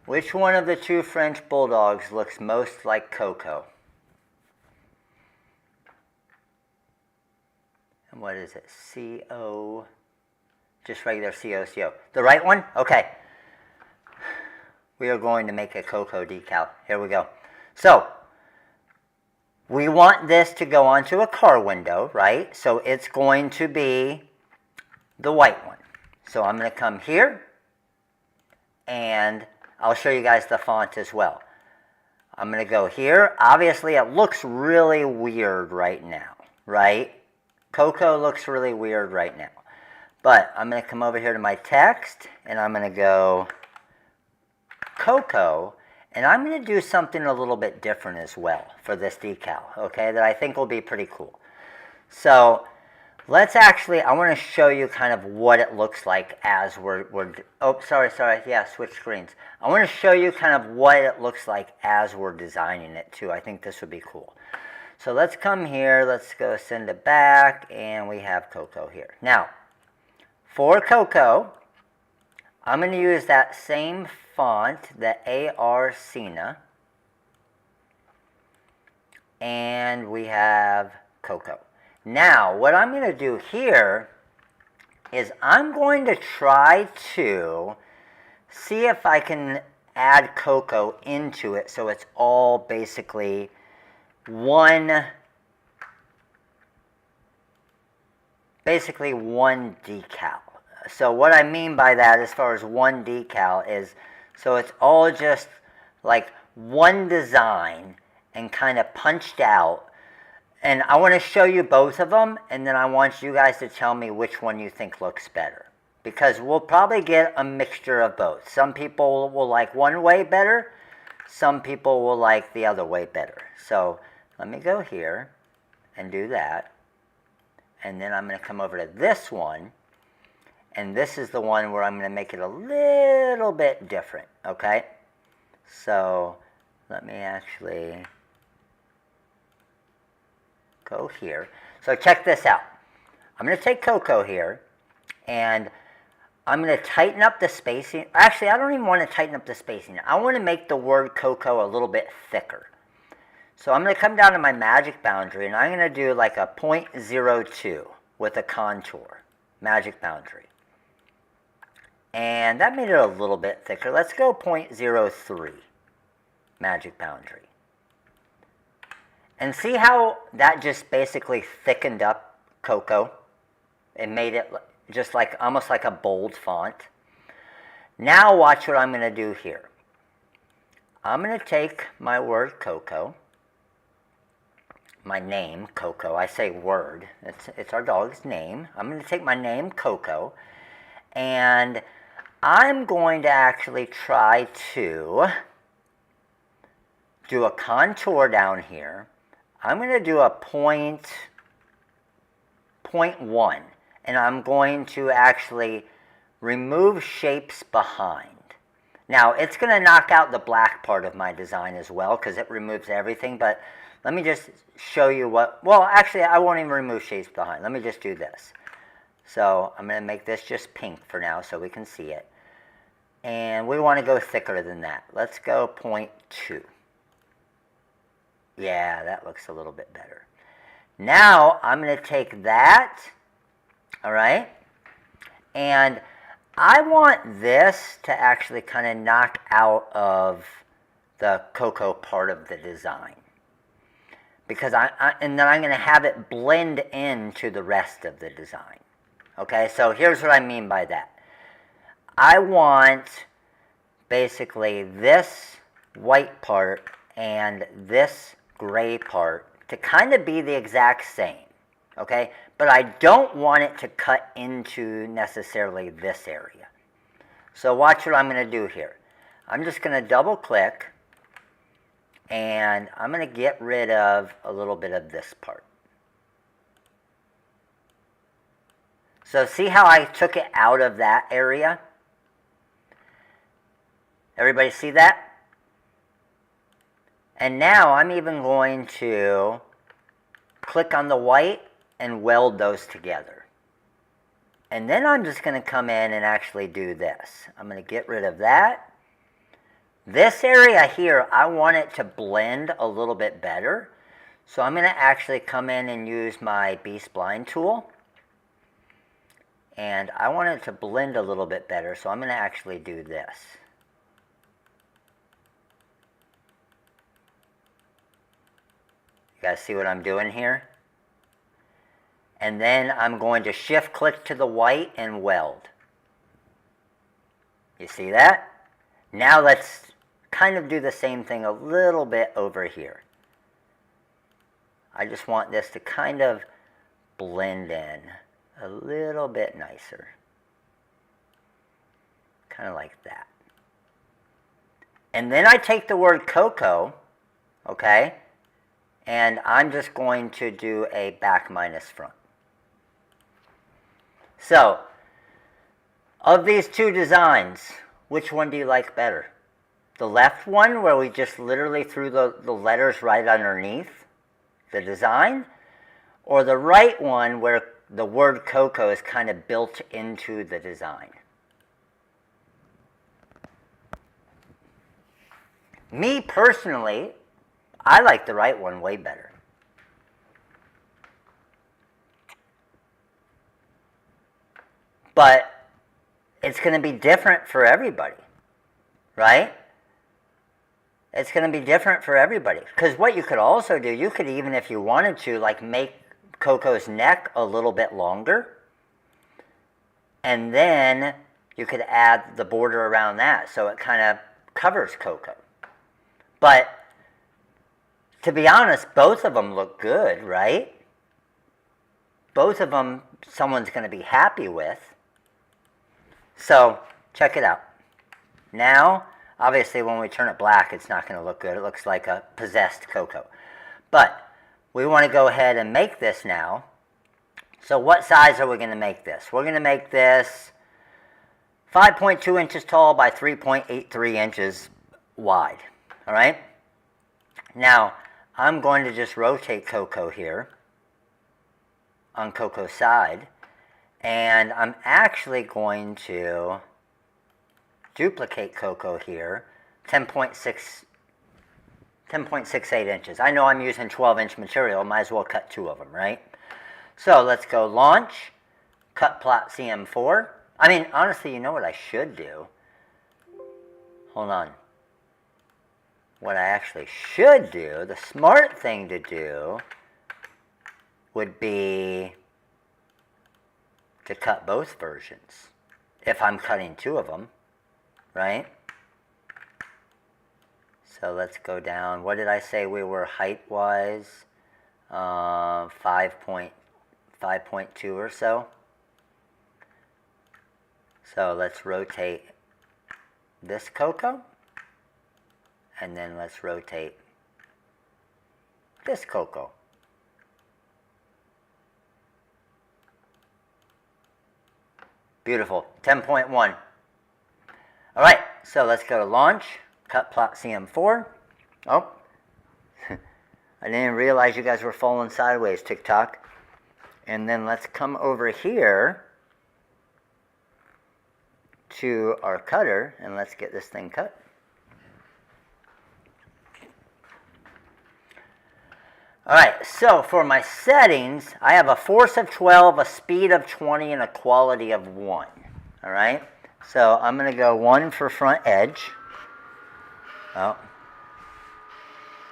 Which one of the two French Bulldogs looks most like Coco? And what is it? C-O... Just regular C-O-C-O. The right one? Okay. We are going to make a Coco decal. Here we go. So, we want this to go onto a car window, right? So it's going to be the white one. So I'm going to come here, and I'll show you guys the font as well. I'm going to go here. Obviously, it looks really weird right now, right? Coco looks really weird right now. But I'm going to come over here to my text, and I'm going to go Coco, and I'm going to do something a little bit different as well for this decal, okay, that I think will be pretty cool. So let's actually, I want to show you kind of what it looks like as we're oh, sorry, yeah, switch screens. I want to show you kind of what it looks like as we're designing it too. I think this would be cool. So let's come here, let's go send it back, and we have Coco here. Now, for Coco, I'm going to use that same font, the AR Cena, and we have Coco. Now, what I'm going to do here is I'm going to try to see if I can add Coco into it so it's all basically one decal. So what I mean by that as far as one decal is, so it's all just like one design and kind of punched out. And I want to show you both of them, and then I want you guys to tell me which one you think looks better. Because we'll probably get a mixture of both. Some people will like one way better, some people will like the other way better. So let me go here and do that. And then I'm going to come over to this one. And this is the one where I'm going to make it a little bit different, okay? So let me actually go here. So check this out. I'm going to take Coco here, and I'm going to tighten up the spacing. Actually, I don't even want to tighten up the spacing. I want to make the word Coco a little bit thicker. So I'm going to come down to my magic boundary, and I'm going to do like a 0.02 with a contour, magic boundary. And that made it a little bit thicker. Let's go 0.03, magic boundary. And see how that just basically thickened up Coco? It made it just like, almost like a bold font. Now watch what I'm going to do here. I'm going to take my word Coco, my name, Coco. I say word. It's our dog's name. I'm going to take my name, Coco, and I'm going to actually try to do a contour down here. I'm going to do a point 1, and I'm going to actually remove shapes behind. Now, it's going to knock out the black part of my design as well because it removes everything, but let me just show you what, well, actually, I won't even remove shapes behind. Let me just do this. So I'm going to make this just pink for now so we can see it. And we want to go thicker than that. Let's go 0.2. Yeah, that looks a little bit better. Now I'm going to take that, all right, and I want this to actually kind of knock out of the Coco part of the design. Because and then I'm going to have it blend into the rest of the design. Okay, so here's what I mean by that. I want basically this white part and this gray part to kind of be the exact same. Okay, but I don't want it to cut into necessarily this area. So watch what I'm going to do here. I'm just going to double click. And I'm going to get rid of a little bit of this part. So see how I took it out of that area? Everybody see that? And now I'm even going to click on the white and weld those together. And then I'm just going to come in and actually do this. I'm going to get rid of that. This area here, I want it to blend a little bit better. So I'm going to actually come in and use my B-spline tool. And I want it to blend a little bit better, so I'm going to actually do this. You guys see what I'm doing here? And then I'm going to shift click to the white and weld. You see that? Now let's kind of do the same thing a little bit over here. I just want this to kind of blend in a little bit nicer. Kind of like that. And then I take the word Coco, okay, and I'm just going to do a back minus front. So, of these two designs, which one do you like better? The left one, where we just literally threw the letters right underneath the design, or the right one where the word Coco is kind of built into the design? Me personally, I like the right one way better. But it's going to be different for everybody, right? It's going to be different for everybody. Because what you could also do, you could even, if you wanted to, like make Coco's neck a little bit longer. And then you could add the border around that so it kind of covers Coco. But to be honest, both of them look good, right? Both of them someone's going to be happy with. So check it out. Now, obviously, when we turn it black, it's not going to look good. It looks like a possessed Coco. But we want to go ahead and make this now. So what size are we going to make this? We're going to make this 5.2 inches tall by 3.83 inches wide. All right? Now, I'm going to just rotate Coco here on Coco's side. And I'm actually going to duplicate Coco here, 10.68 inches. I know I'm using 12-inch material. Might as well cut 2 of them, right? So let's go launch, cut plot CM4. I mean, honestly, you know what I should do? Hold on. What I actually should do, the smart thing to do, would be to cut both versions. If I'm cutting 2 of them, right? So let's go down. What did I say we were height-wise? 5.2 or so. So let's rotate this cocoa, and then let's rotate this cocoa. Beautiful. 10.1. All right, so let's go to launch, cut plot CM4. Oh, I didn't realize you guys were falling sideways, TikTok. And then let's come over here to our cutter, and let's get this thing cut. All right, so for my settings, I have a force of 12, a speed of 20, and a quality of 1. All right, so I'm going to go 1 for front edge. Oh,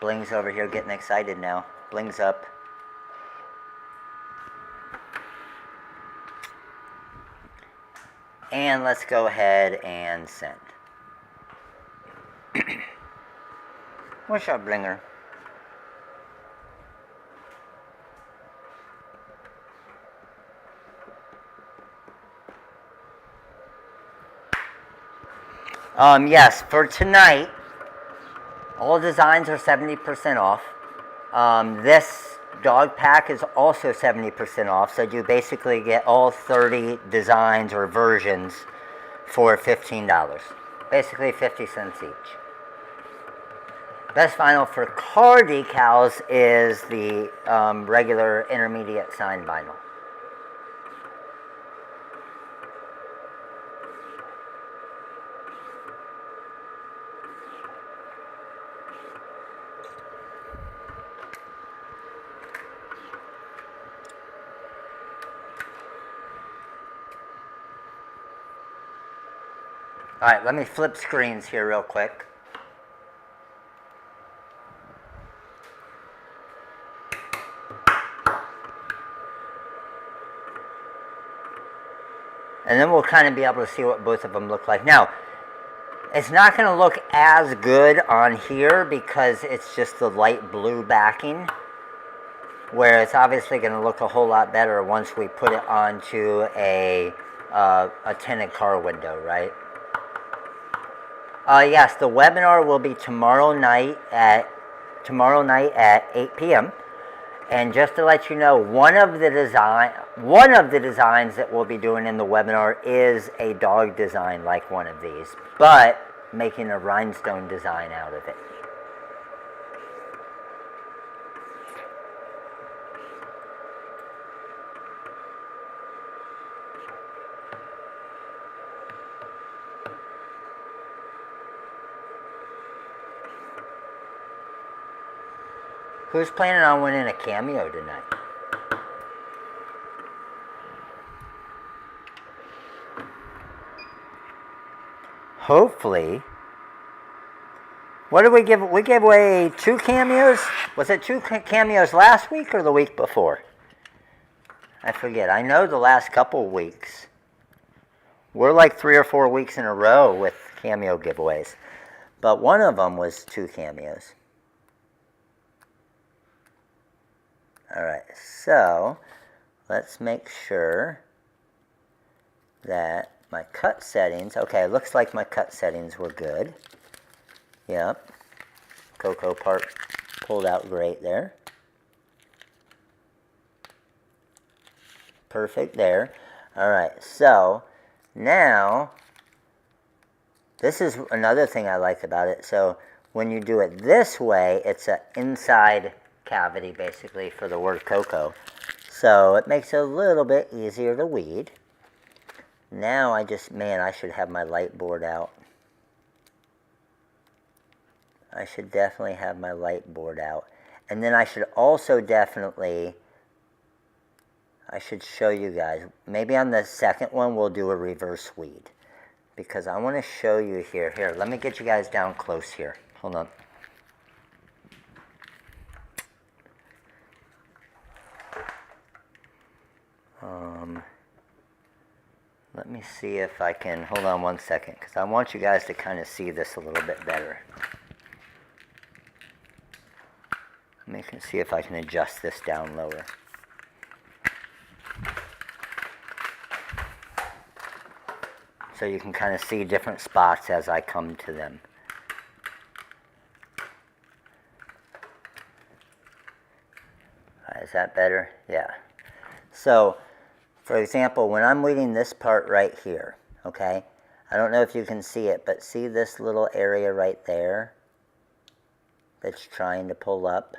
Bling's over here getting excited now. Bling's up. And let's go ahead and send. What's up, Blinger? Yes, for tonight, all designs are 70% off. This dog pack is also 70% off, so you basically get all 30 designs or versions for $15. Basically 50 cents each. Best vinyl for car decals is the regular intermediate sign vinyl. All right, let me flip screens here real quick. And then we'll kind of be able to see what both of them look like. Now, it's not going to look as good on here because it's just the light blue backing, where it's obviously going to look a whole lot better once we put it onto a tinted car window, right? Yes, the webinar will be tomorrow night at 8 p.m. And just to let you know, one of the designs that we'll be doing in the webinar is a dog design like one of these, but making a rhinestone design out of it. Who's planning on winning a Cameo tonight? Hopefully. What did we give? We gave away 2 Cameos? Was it 2 Cameos last week or the week before? I forget. I know the last couple weeks. We're like 3 or 4 weeks in a row with Cameo giveaways. But one of them was 2 Cameos. Alright, so let's make sure that my cut settings, okay, looks like my cut settings were good. Yep, cocoa part pulled out great there. Perfect there. Alright, so now, this is another thing I like about it. So when you do it this way, it's an inside cavity basically for the word cocoa, so it makes it a little bit easier to weed. Now I should have my light board out. I should definitely have my light board out, and then I should also definitely, I should show you guys, maybe on the second one we'll do a reverse weed, because I want to show you here, let me get you guys down close here, hold on. Let me see if I can, hold on one second, because I want you guys to kind of see this a little bit better. Let me see if I can adjust this down lower. So you can kind of see different spots as I come to them. Is that better? Yeah. So, for example, when I'm weeding this part right here, okay, I don't know if you can see it, but see this little area right there that's trying to pull up?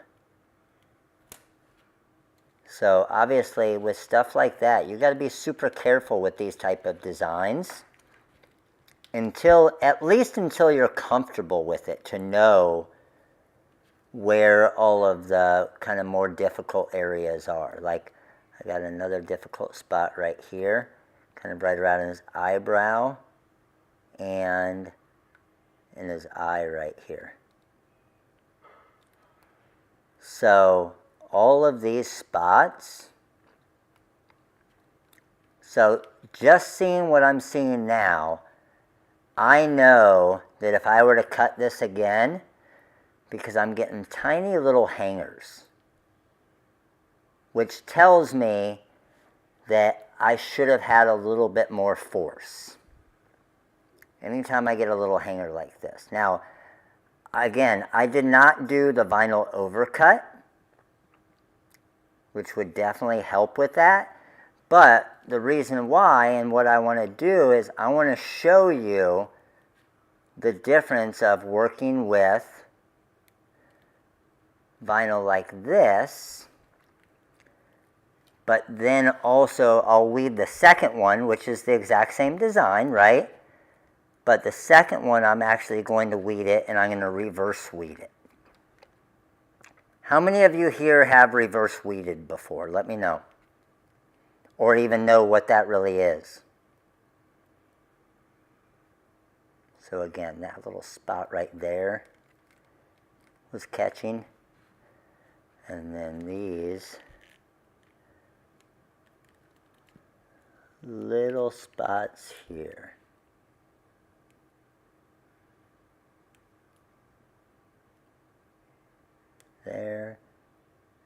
So obviously with stuff like that, you got to be super careful with these type of designs at least until you're comfortable with it, to know where all of the kind of more difficult areas are. Like I got another difficult spot right here, kind of right around his eyebrow and in his eye right here. So all of these spots, so just seeing what I'm seeing now, I know that if I were to cut this again, because I'm getting tiny little hangers, which tells me that I should have had a little bit more force. Anytime I get a little hanger like this. Now, again, I did not do the vinyl overcut, which would definitely help with that. But the reason why and what I want to do is I want to show you the difference of working with vinyl like this, but then also I'll weed the second one, which is the exact same design, right? But the second one I'm actually going to weed it, and I'm going to reverse weed it. How many of you here have reverse weeded before? Let me know. Or even know what that really is. So again, that little spot right there was catching. And then these little spots here. There.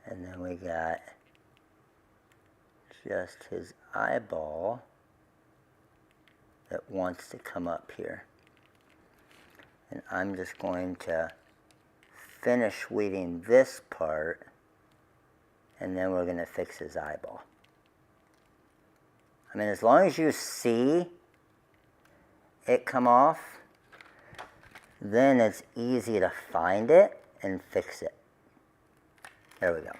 And then we got just his eyeball that wants to come up here. And I'm just going to finish weeding this part, and then we're going to fix his eyeball. I mean, as long as you see it come off, then it's easy to find it and fix it. There we go.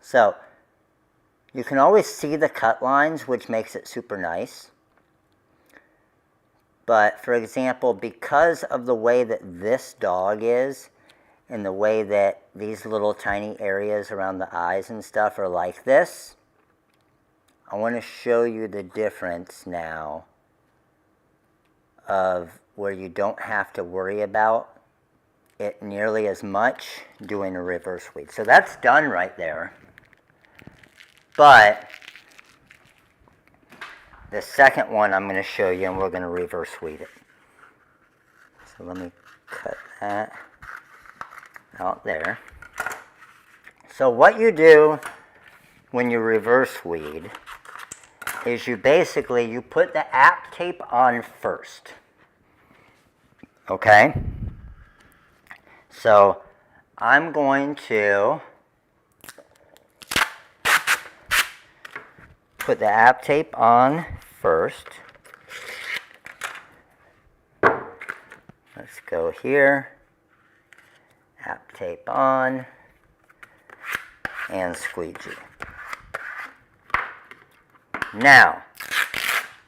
So you can always see the cut lines, which makes it super nice. But for example, because of the way that this dog is, and the way that these little tiny areas around the eyes and stuff are like this, I want to show you the difference now of where you don't have to worry about it nearly as much doing a reverse weed. So that's done right there. But the second one I'm going to show you, and we're going to reverse weed it. So let me cut that out there. So what you do when you reverse weed is you put the app tape on first. Okay? So I'm going to put the app tape on first. Let's go here. App tape on. And squeegee. Now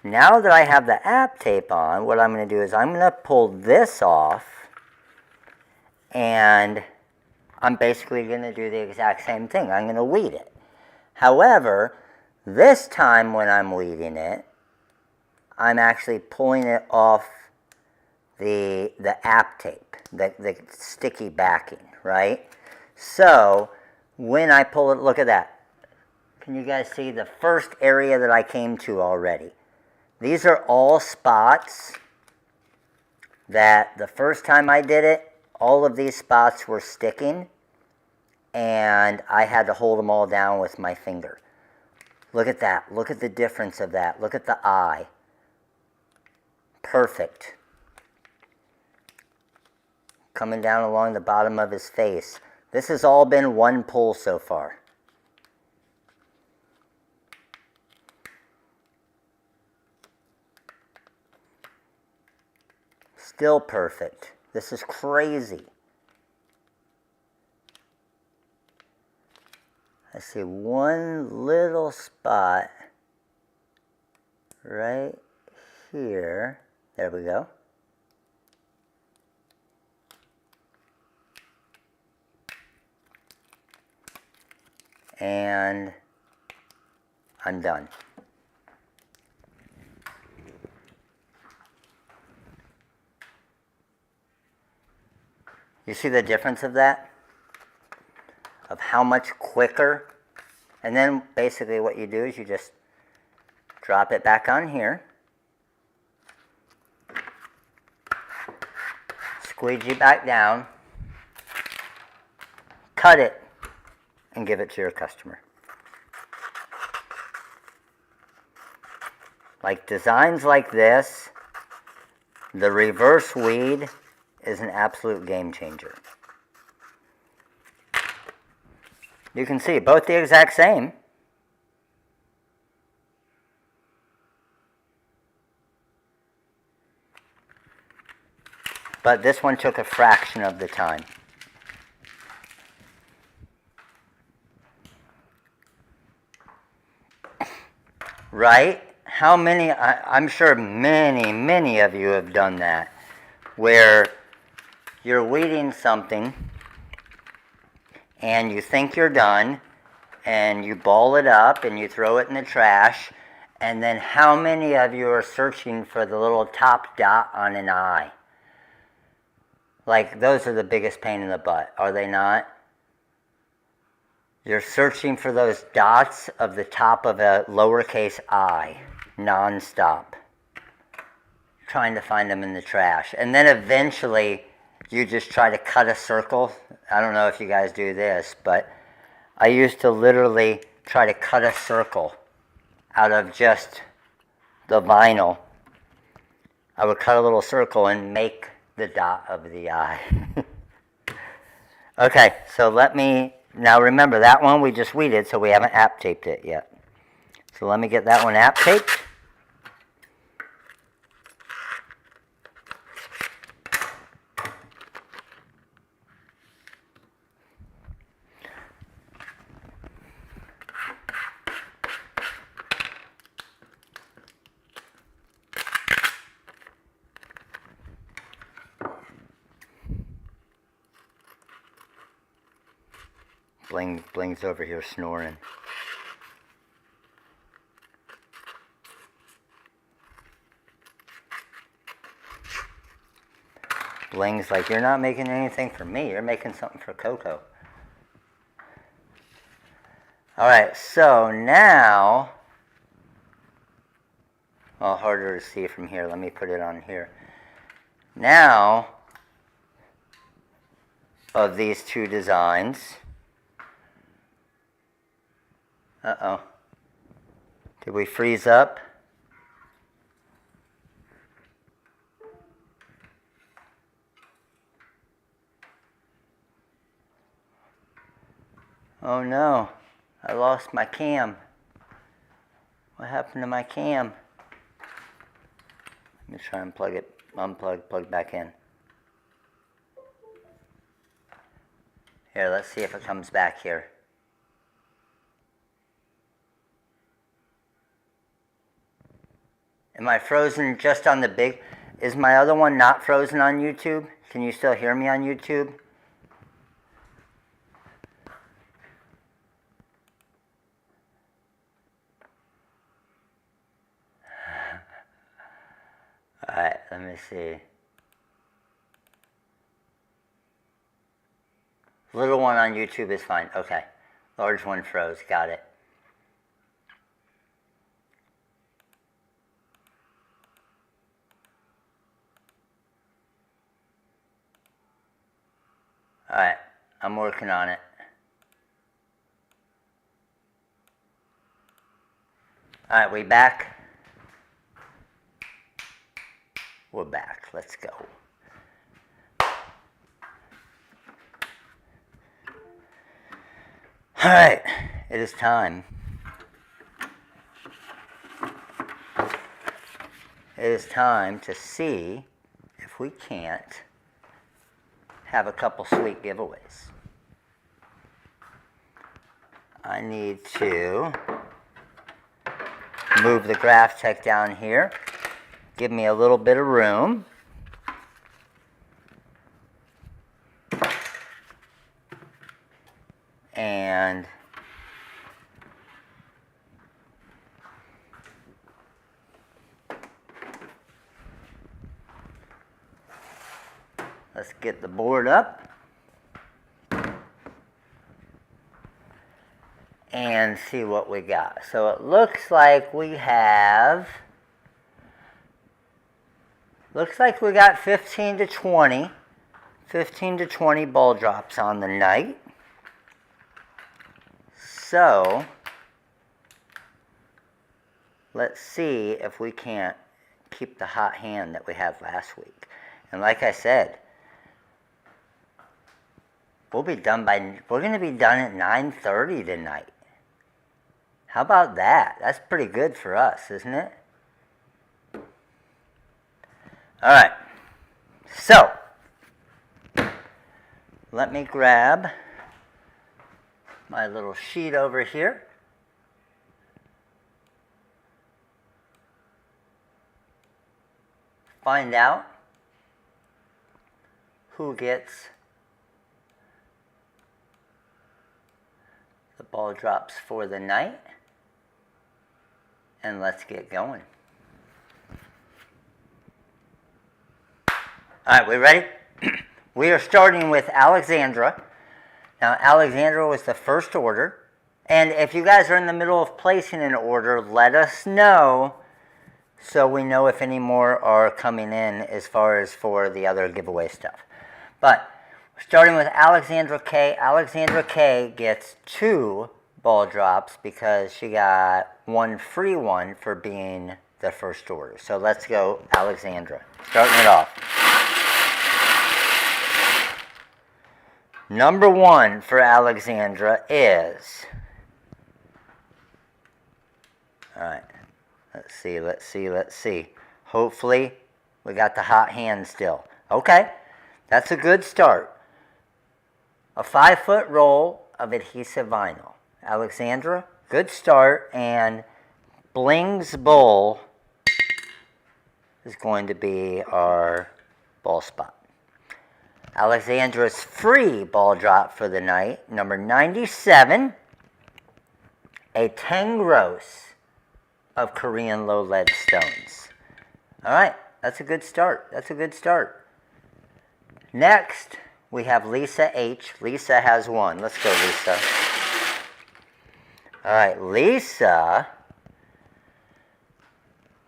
that I have the app tape on, what I'm going to do is I'm going to pull this off, and I'm basically going to do the exact same thing. I'm going to weed it. However, this time when I'm weeding it, I'm actually pulling it off the app tape, the sticky backing, right? So when I pull it, look at that. Can you guys see the first area that I came to already? These are all spots that the first time I did it, all of these spots were sticking. and I had to hold them all down with my finger. Look at that. Look at the difference of that. Look at the eye. Perfect. Coming down along the bottom of his face. This has all been one pull so far. Still perfect. This is crazy. I see one little spot right here. There we go. And I'm done. You see the difference of that? Of how much quicker? And then basically what you do is you just drop it back on here. Squeegee back down. Cut it. And give it to your customer. Like designs like this, the reverse weed is an absolute game changer. You can see both the exact same. But this one took a fraction of the time. Right? How many, I'm sure many of you have done that, where you're weeding something and you think you're done and you ball it up and you throw it in the trash, and then how many of you are searching for the little top dot on an eye? Like, those are the biggest pain in the butt, are they not? You're searching for those dots of the top of a lowercase I, non-stop. Trying to find them in the trash. And then eventually, you just try to cut a circle. I don't know if you guys do this, but I used to literally try to cut a circle out of just the vinyl. I would cut a little circle and make the dot of the eye. Okay, so now remember that one we just weeded, so we haven't app taped it yet. So let me get that one app taped. Bling's over here snoring. Bling's like, you're not making anything for me, you're making something for Coco. Alright, so now, well, harder to see from here, let me put it on here. Now, of these two designs, uh-oh, did we freeze up? Oh no, I lost my cam. What happened to my cam? Let me try and plug back in. Here, let's see if it comes back here. Am I frozen just on the big? Is my other one not frozen on YouTube? Can you still hear me on YouTube? Alright, let me see. Little one on YouTube is fine. Okay. Large one froze. Got it. Alright, I'm working on it. All right, we back? We're back. Let's go. All right, it is time. It is time to see if we can't have a couple sweet giveaways. I need to move the graph tech down here. Give me a little bit of room. And let's get the board up and see what we got. So it looks like we got 15 to 20 ball drops on the night. So let's see if we can't keep the hot hand that we had last week. And like I said, we're going to be done at 9:30 tonight. How about that? That's pretty good for us, isn't it? All right. So, let me grab my little sheet over here. Find out who gets the ball drops for the night. And let's get going. All right, we ready? We are starting with Alexandra. Now, Alexandra was the first order. And if you guys are in the middle of placing an order, let us know so we know if any more are coming in as far as for the other giveaway stuff. But starting with Alexandra K. Alexandra K gets 2 ball drops because she got 1 free one for being the first order. So let's go, Alexandra. Starting it off. Number 1 for Alexandra is, all right, let's see. Hopefully, we got the hot hand still. Okay, that's a good start. A 5-foot roll of adhesive vinyl. Alexandra, good start, and Bling's Bull is going to be our ball spot. Alexandra's free ball drop for the night, number 97, a 10 gross of Korean low lead stones. All right, that's a good start. Next, we have Lisa H. Lisa has 1. Let's go, Lisa. All right, Lisa,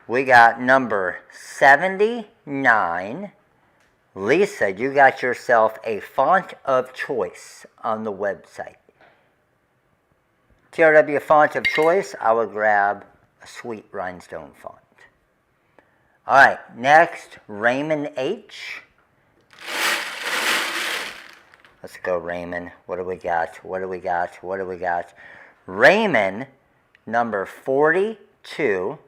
we got number 79. Lisa, you got yourself a font of choice on the website. TRW font of choice, I would grab a sweet rhinestone font. All right, next, Raymond H. Let's go, Raymond. What do we got? Raymond, number 42.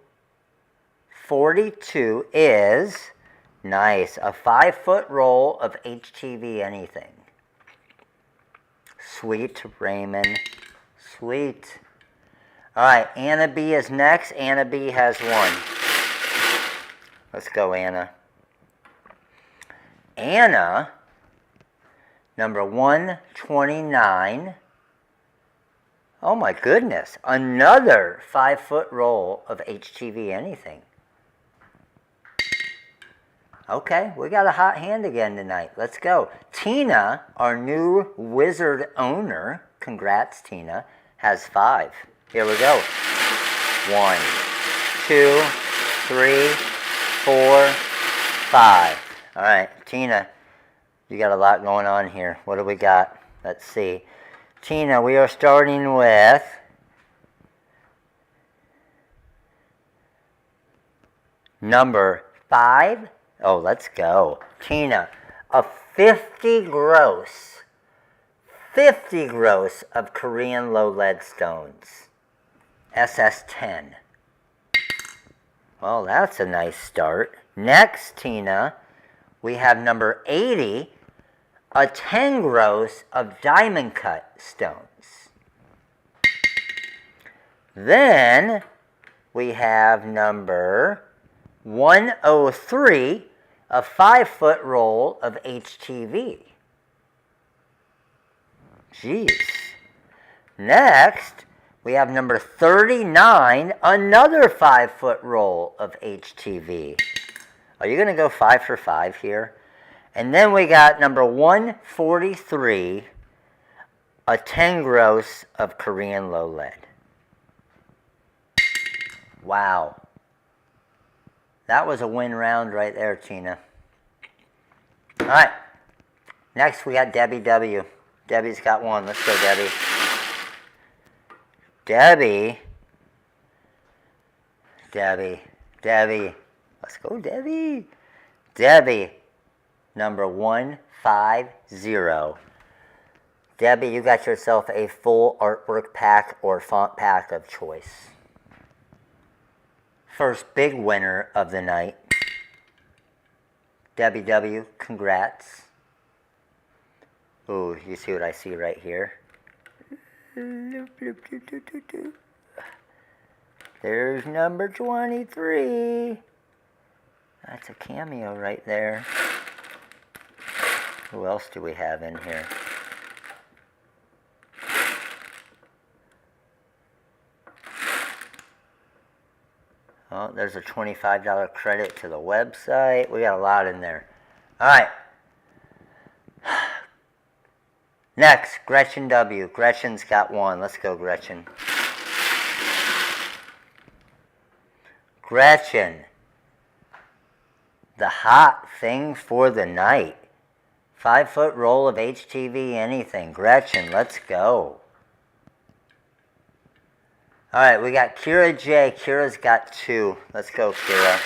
42 is, nice, a 5-foot roll of HTV anything. Sweet, Raymond. Sweet. All right, Anna B is next. Anna B has 1. Let's go, Anna. Anna, number 129. Oh my goodness, another 5-foot roll of HTV anything. Okay, we got a hot hand again tonight. Let's go. Tina, our new wizard owner, congrats Tina, has 5. Here we go. 1, 2, 3, 4, 5. All right, Tina, you got a lot going on here. What do we got? Let's see. Tina, we are starting with Number 5. Oh, let's go. Tina, a 50 gross of Korean low lead stones. SS10. Well, that's a nice start. Next, Tina, we have number 80, a 10 gross of diamond cut stones. Then we have number 103, a 5-foot roll of HTV. Jeez. Next, we have number 39, another 5-foot roll of HTV. Are you going to go 5 for 5 here? And then we got number 143, a 10 gross of Korean low lead. Wow. That was a win round right there, Tina. All right. Next, we got Debbie W. Debbie's got one. Let's go, Debbie. Debbie. Let's go, Debbie. Debbie, number 150. Debbie, you got yourself a full artwork pack or font pack of choice. First big winner of the night. Debbie W, congrats. Ooh, you see what I see right here? There's number 23. That's a Cameo right there. Who else do we have in here? Oh, there's a $25 credit to the website. We got a lot in there. All right. Next, Gretchen W. Gretchen's got one. Let's go, Gretchen. Gretchen, the hot thing for the night. 5-foot roll of HTV anything. Gretchen, let's go. All right, we got Kira J. Kira's got 2. Let's go, Kira.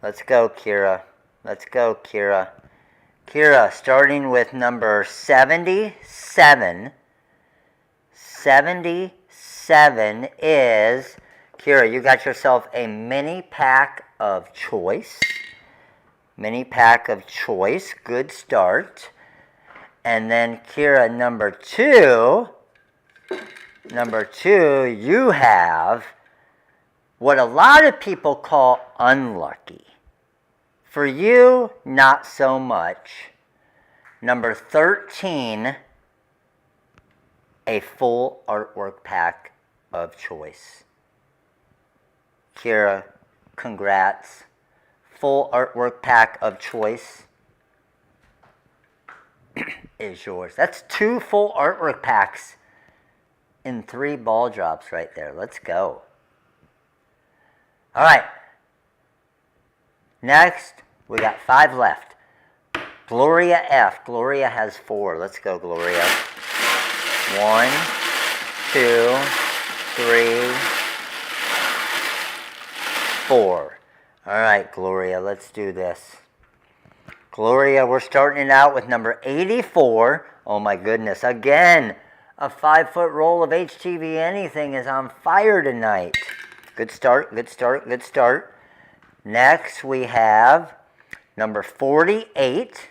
Let's go, Kira. Let's go, Kira. Kira, starting with number 77. 77 is, Kira, you got yourself a mini pack of choice. Mini pack of choice. Good start. And then, Kira, number 2, you have what a lot of people call unlucky. For you, not so much. Number 13, a full artwork pack of choice. Kira, congrats. Full artwork pack of choice is yours. That's 2 full artwork packs in 3 ball drops right there. Let's go. All right. Next, we got 5 left. Gloria F. Gloria has 4. Let's go, Gloria. 1, 2, 3, 4. All right, Gloria, let's do this. Gloria, we're starting it out with number 84. Oh my goodness, again, a 5-foot roll of HTV anything is on fire tonight. Good start, good start, good start. Next, we have number 48,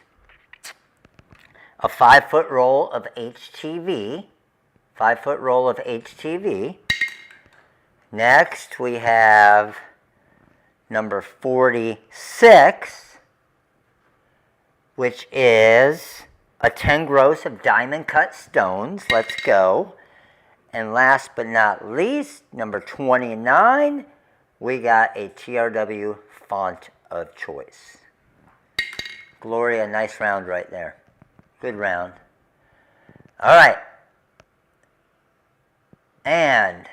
a 5-foot roll of HTV. 5-foot roll of HTV. Next, we have number 46, which is a 10 gross of diamond cut stones. Let's go. And last but not least, number 29, we got a TRW font of choice. Gloria, nice round right there. Good round. All right. And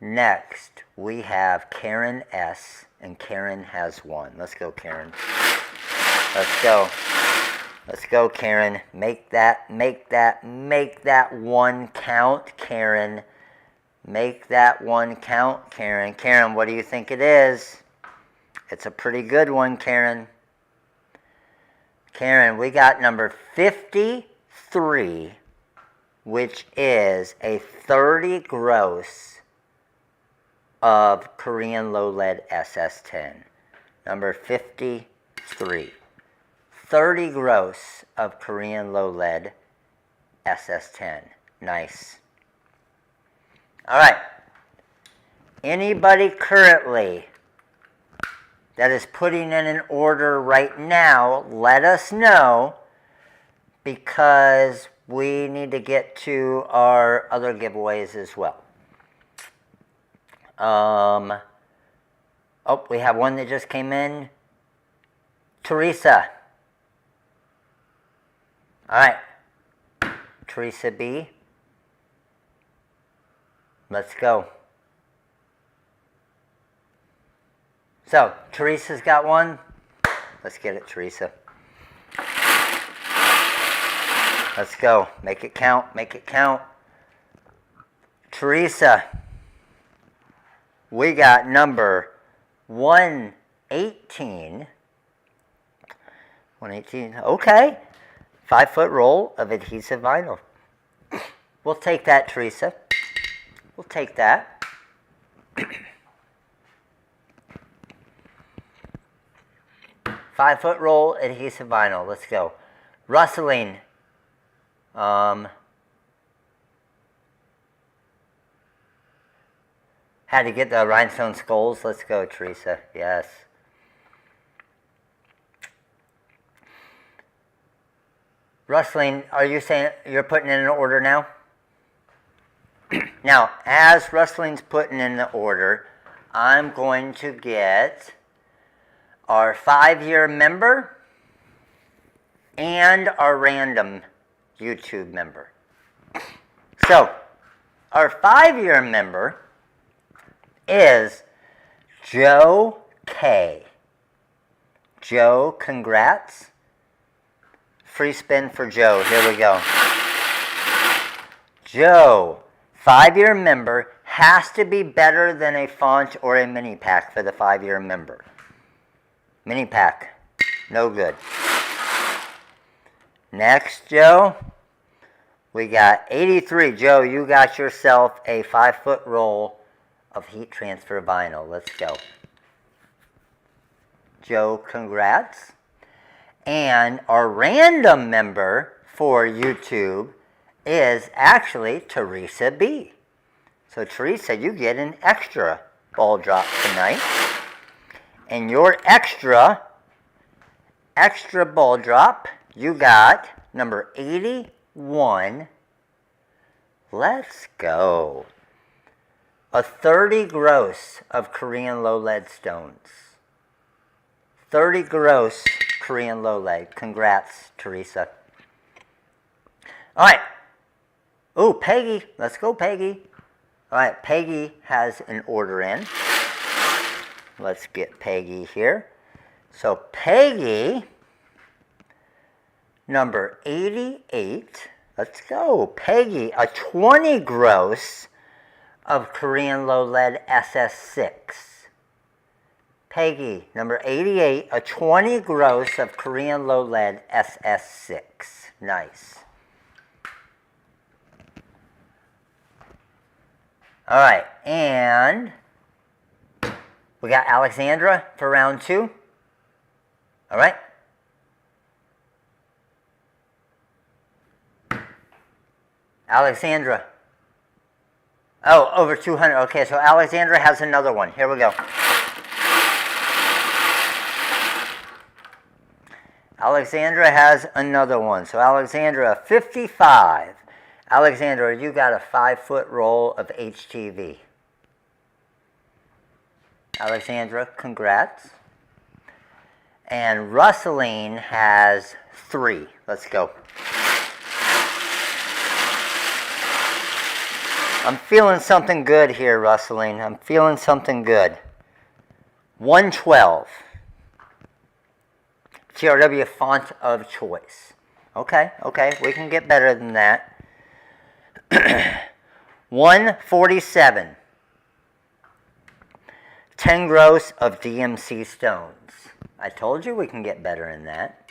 next, we have Karen S. And Karen has 1. Let's go, Karen. Let's go. Let's go, Karen. Make that 1 count, Karen. Make that one count, Karen. Karen, what do you think it is? It's a pretty good one, Karen. Karen, we got number 53, which is a 30 gross of Korean low lead SS10. Number 53. 30 gross of Korean low lead SS10. Nice. All right. Anybody currently that is putting in an order right now, let us know, because we need to get to our other giveaways as well. Oh, we have one that just came in. Teresa. All right. Teresa B. Let's go. So, Teresa's got one. Let's get it, Teresa. Let's go. Make it count. Make it count. Teresa. We got number 118. 118. Okay. 5-foot roll of adhesive vinyl. We'll take that, Teresa. We'll take that. 5-foot roll adhesive vinyl. Let's go. Rustling. Had to get the rhinestone skulls. Let's go, Teresa. Yes. Rustling, are you saying you're putting in an order now? Now, as Rustling's putting in the order, I'm going to get our 5-year member and our random YouTube member. So, our 5-year member is Joe K. Joe, congrats. Free spin for Joe. Here we go. Joe, 5-year member, has to be better than a font or a mini pack for the 5-year member. Mini pack, no good. Next, Joe, we got 83. Joe, you got yourself a 5-foot roll of heat transfer vinyl. Let's go. Joe, congrats. And our random member for YouTube is actually Teresa B. So Teresa, you get an extra ball drop tonight. And your extra ball drop, you got number 81. Let's go. A 30 gross of Korean low lead stones. 30 gross Korean low lead. Congrats, Teresa. All right. Oh, Peggy. Let's go, Peggy. All right, Peggy has an order in. Let's get Peggy here. So Peggy, number 88. Let's go. Peggy, a 20 gross of Korean low lead SS6. Peggy, number 88, a 20 gross of Korean low lead SS6. Nice. All right, and we got Alexandra for round 2. All right. Alexandra. Oh, over 200. Okay, so Alexandra has another one. Here we go. Alexandra has another one. So Alexandra, 55. Alexandra, you got a 5-foot roll of HTV. Alexandra, congrats. And Russeline has 3. Let's go. I'm feeling something good here, Russeline. I'm feeling something good. 112. TRW font of choice. Okay, we can get better than that. $147. 10 gross of DMC stones. I told you we can get better than that.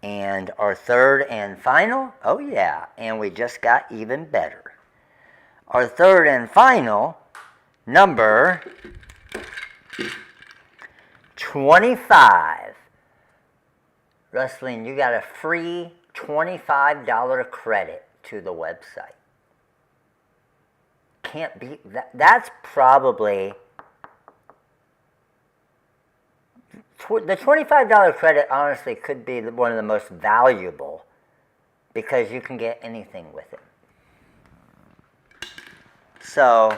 And our third and final, oh yeah, and we just got even better. Our third and final, number 25. Rustling, you got a free $25 credit to the website. Can't beat that. That's probably... The $25 credit, honestly, could be one of the most valuable because you can get anything with it. So,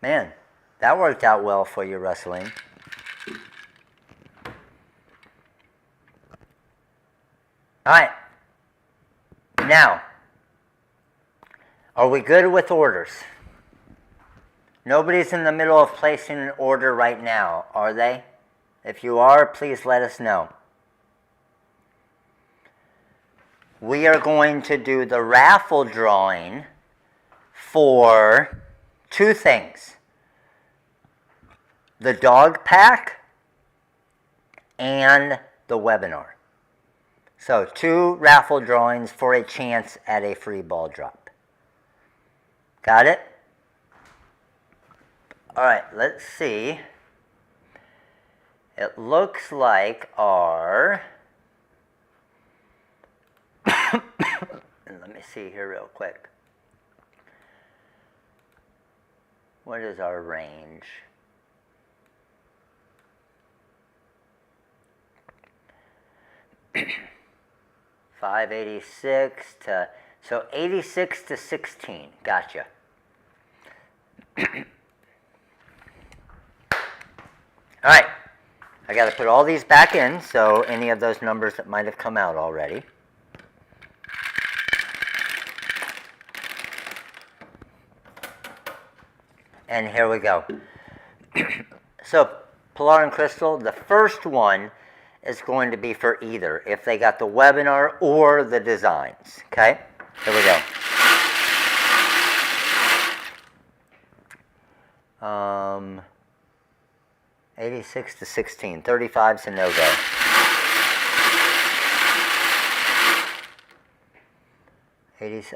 man, that worked out well for you, Rustling. All right. Now, are we good with orders? Nobody's in the middle of placing an order right now, are they? If you are, please let us know. We are going to do the raffle drawing for two things. The dog pack and the webinar. So 2 raffle drawings for a chance at a free ball drop. Got it? All right, let's see. It looks like our, and let me see here real quick. What is our range? $586 to, so 86 to 16, gotcha. All right. I got to put all these back in, so any of those numbers that might have come out already. And here we go. So, Pilar and Crystal, the first one is going to be for either, if they got the webinar or the designs. Okay? Here we go. 86 to 16. 35's a no-go.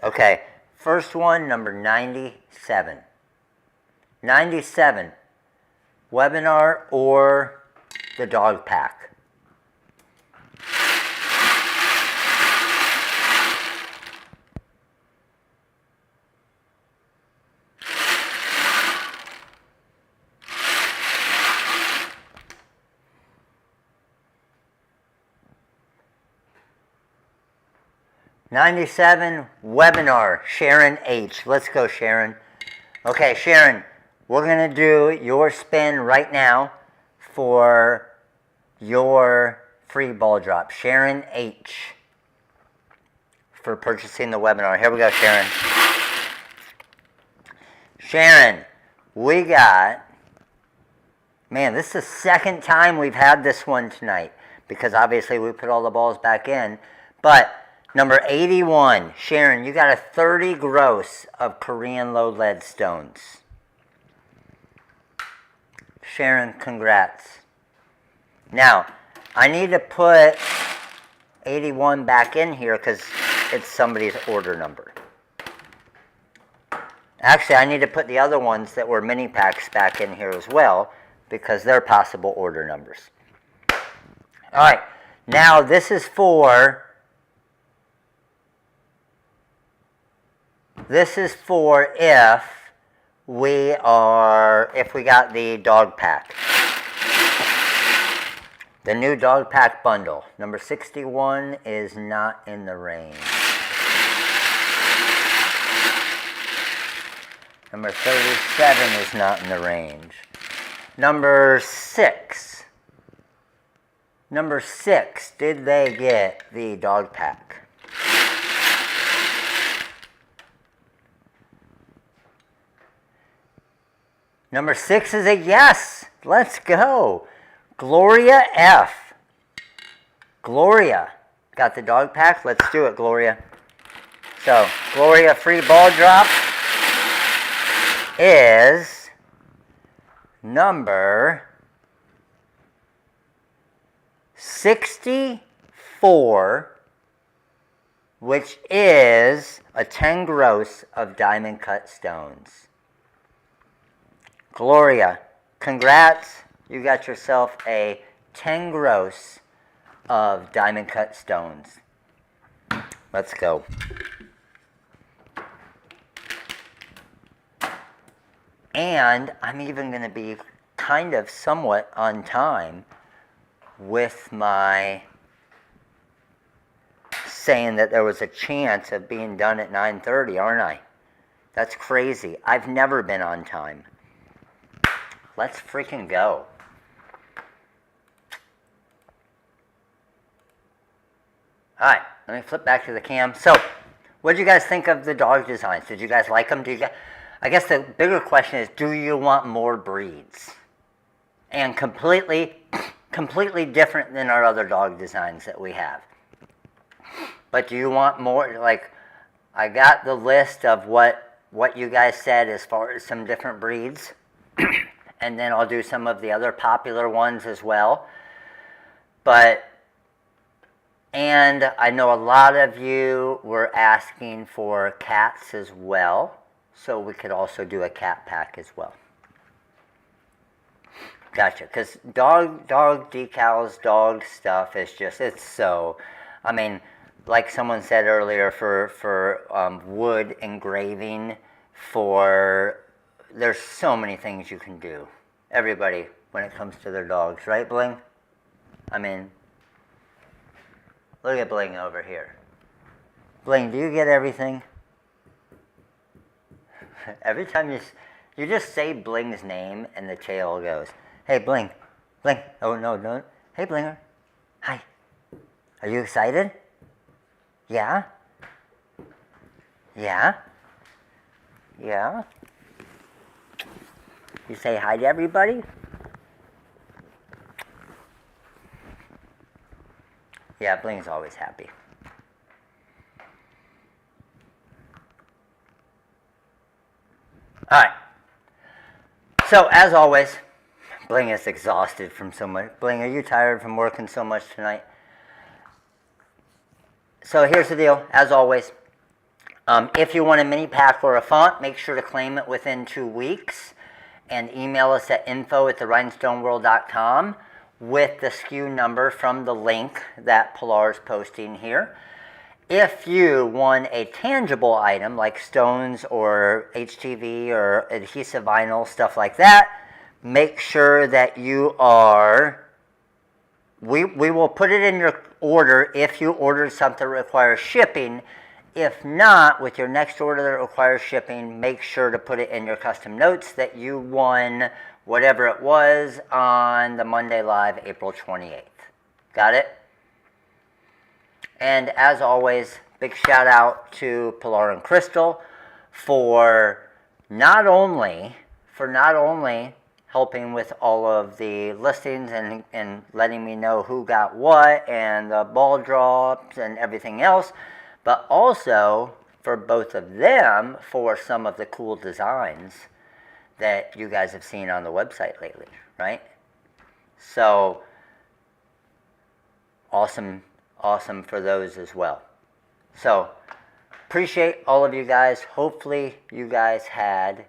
Okay, first one, number 97. 97, webinar or the dog pack. $97 webinar, Sharon H. Let's go, Sharon. Okay, Sharon, we're going to do your spin right now for your free ball drop. Sharon H. for purchasing the webinar. Here we go, Sharon. Sharon, we got, man, this is the second time we've had this one tonight because obviously we put all the balls back in, but number 81, Sharon, you got a 30 gross of Korean low lead stones. Sharon, congrats. Now, I need to put 81 back in here because it's somebody's order number. Actually, I need to put the other ones that were mini packs back in here as well because they're possible order numbers. All right, now this is for if we got the dog pack. The new dog pack bundle. Number 61 is not in the range. Number 37 is not in the range. Number 6. Number 6, did they get the dog pack? Number 6 is a yes. Let's go. Gloria F. Gloria got the dog pack. Let's do it, Gloria. So, Gloria, free ball drop. is number 64, which is a 10 gross of diamond cut stones. Gloria, congrats. You got yourself a 10 gross of diamond cut stones. Let's go. And I'm even going to be kind of somewhat on time with my saying that there was a chance of being done at 9:30, aren't I? That's crazy. I've never been on time. Let's freaking go. Alright, let me flip back to the cam. So, what did you guys think of the dog designs? Did you guys like them? I guess the bigger question is, do you want more breeds? And completely different than our other dog designs that we have. But do you want more? Like, I got the list of what you guys said as far as some different breeds. And then I'll do some of the other popular ones as well. And I know a lot of you were asking for cats as well. So we could also do a cat pack as well. Gotcha. Because dog decals, dog stuff is just, it's so, I mean, like someone said earlier, for wood engraving, there's so many things you can do. Everybody, when it comes to their dogs, right, Bling? I mean, look at Bling over here. Bling, do you get everything? Every time you just say Bling's name and the tail goes, hey, Bling, Bling. Oh, no, no. Hey, Blinger. Hi. Are you excited? Yeah? Yeah? Yeah? You say hi to everybody? Yeah, Bling's always happy. Alright. So, as always, Bling is exhausted from so much. Bling, are you tired from working so much tonight? So, here's the deal. As always, if you want a mini pack or a font, make sure to claim it within 2 weeks. And email us at info@therhinestoneworld.com with the SKU number from the link that Pilar's posting here. If you want a tangible item like stones or HTV or adhesive vinyl, stuff like that, make sure that you are, we will put it in your order if you ordered something that requires shipping. If not, with your next order that requires shipping, make sure to put it in your custom notes that you won whatever it was on the Monday Live, April 28th. Got it? And as always, big shout out to Pilar and Crystal for not only helping with all of the listings and letting me know who got what and the ball drops and everything else, but also for both of them for some of the cool designs that you guys have seen on the website lately, right? So awesome for those as well. So appreciate all of you guys. Hopefully you guys had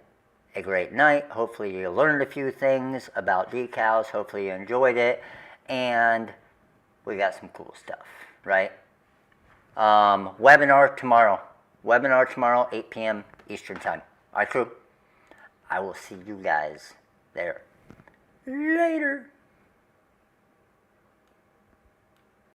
a great night. Hopefully you learned a few things about decals. Hopefully you enjoyed it. And we got some cool stuff, right? Webinar tomorrow, 8 p.m. Eastern Time. All right, crew. I will see you guys there. Later.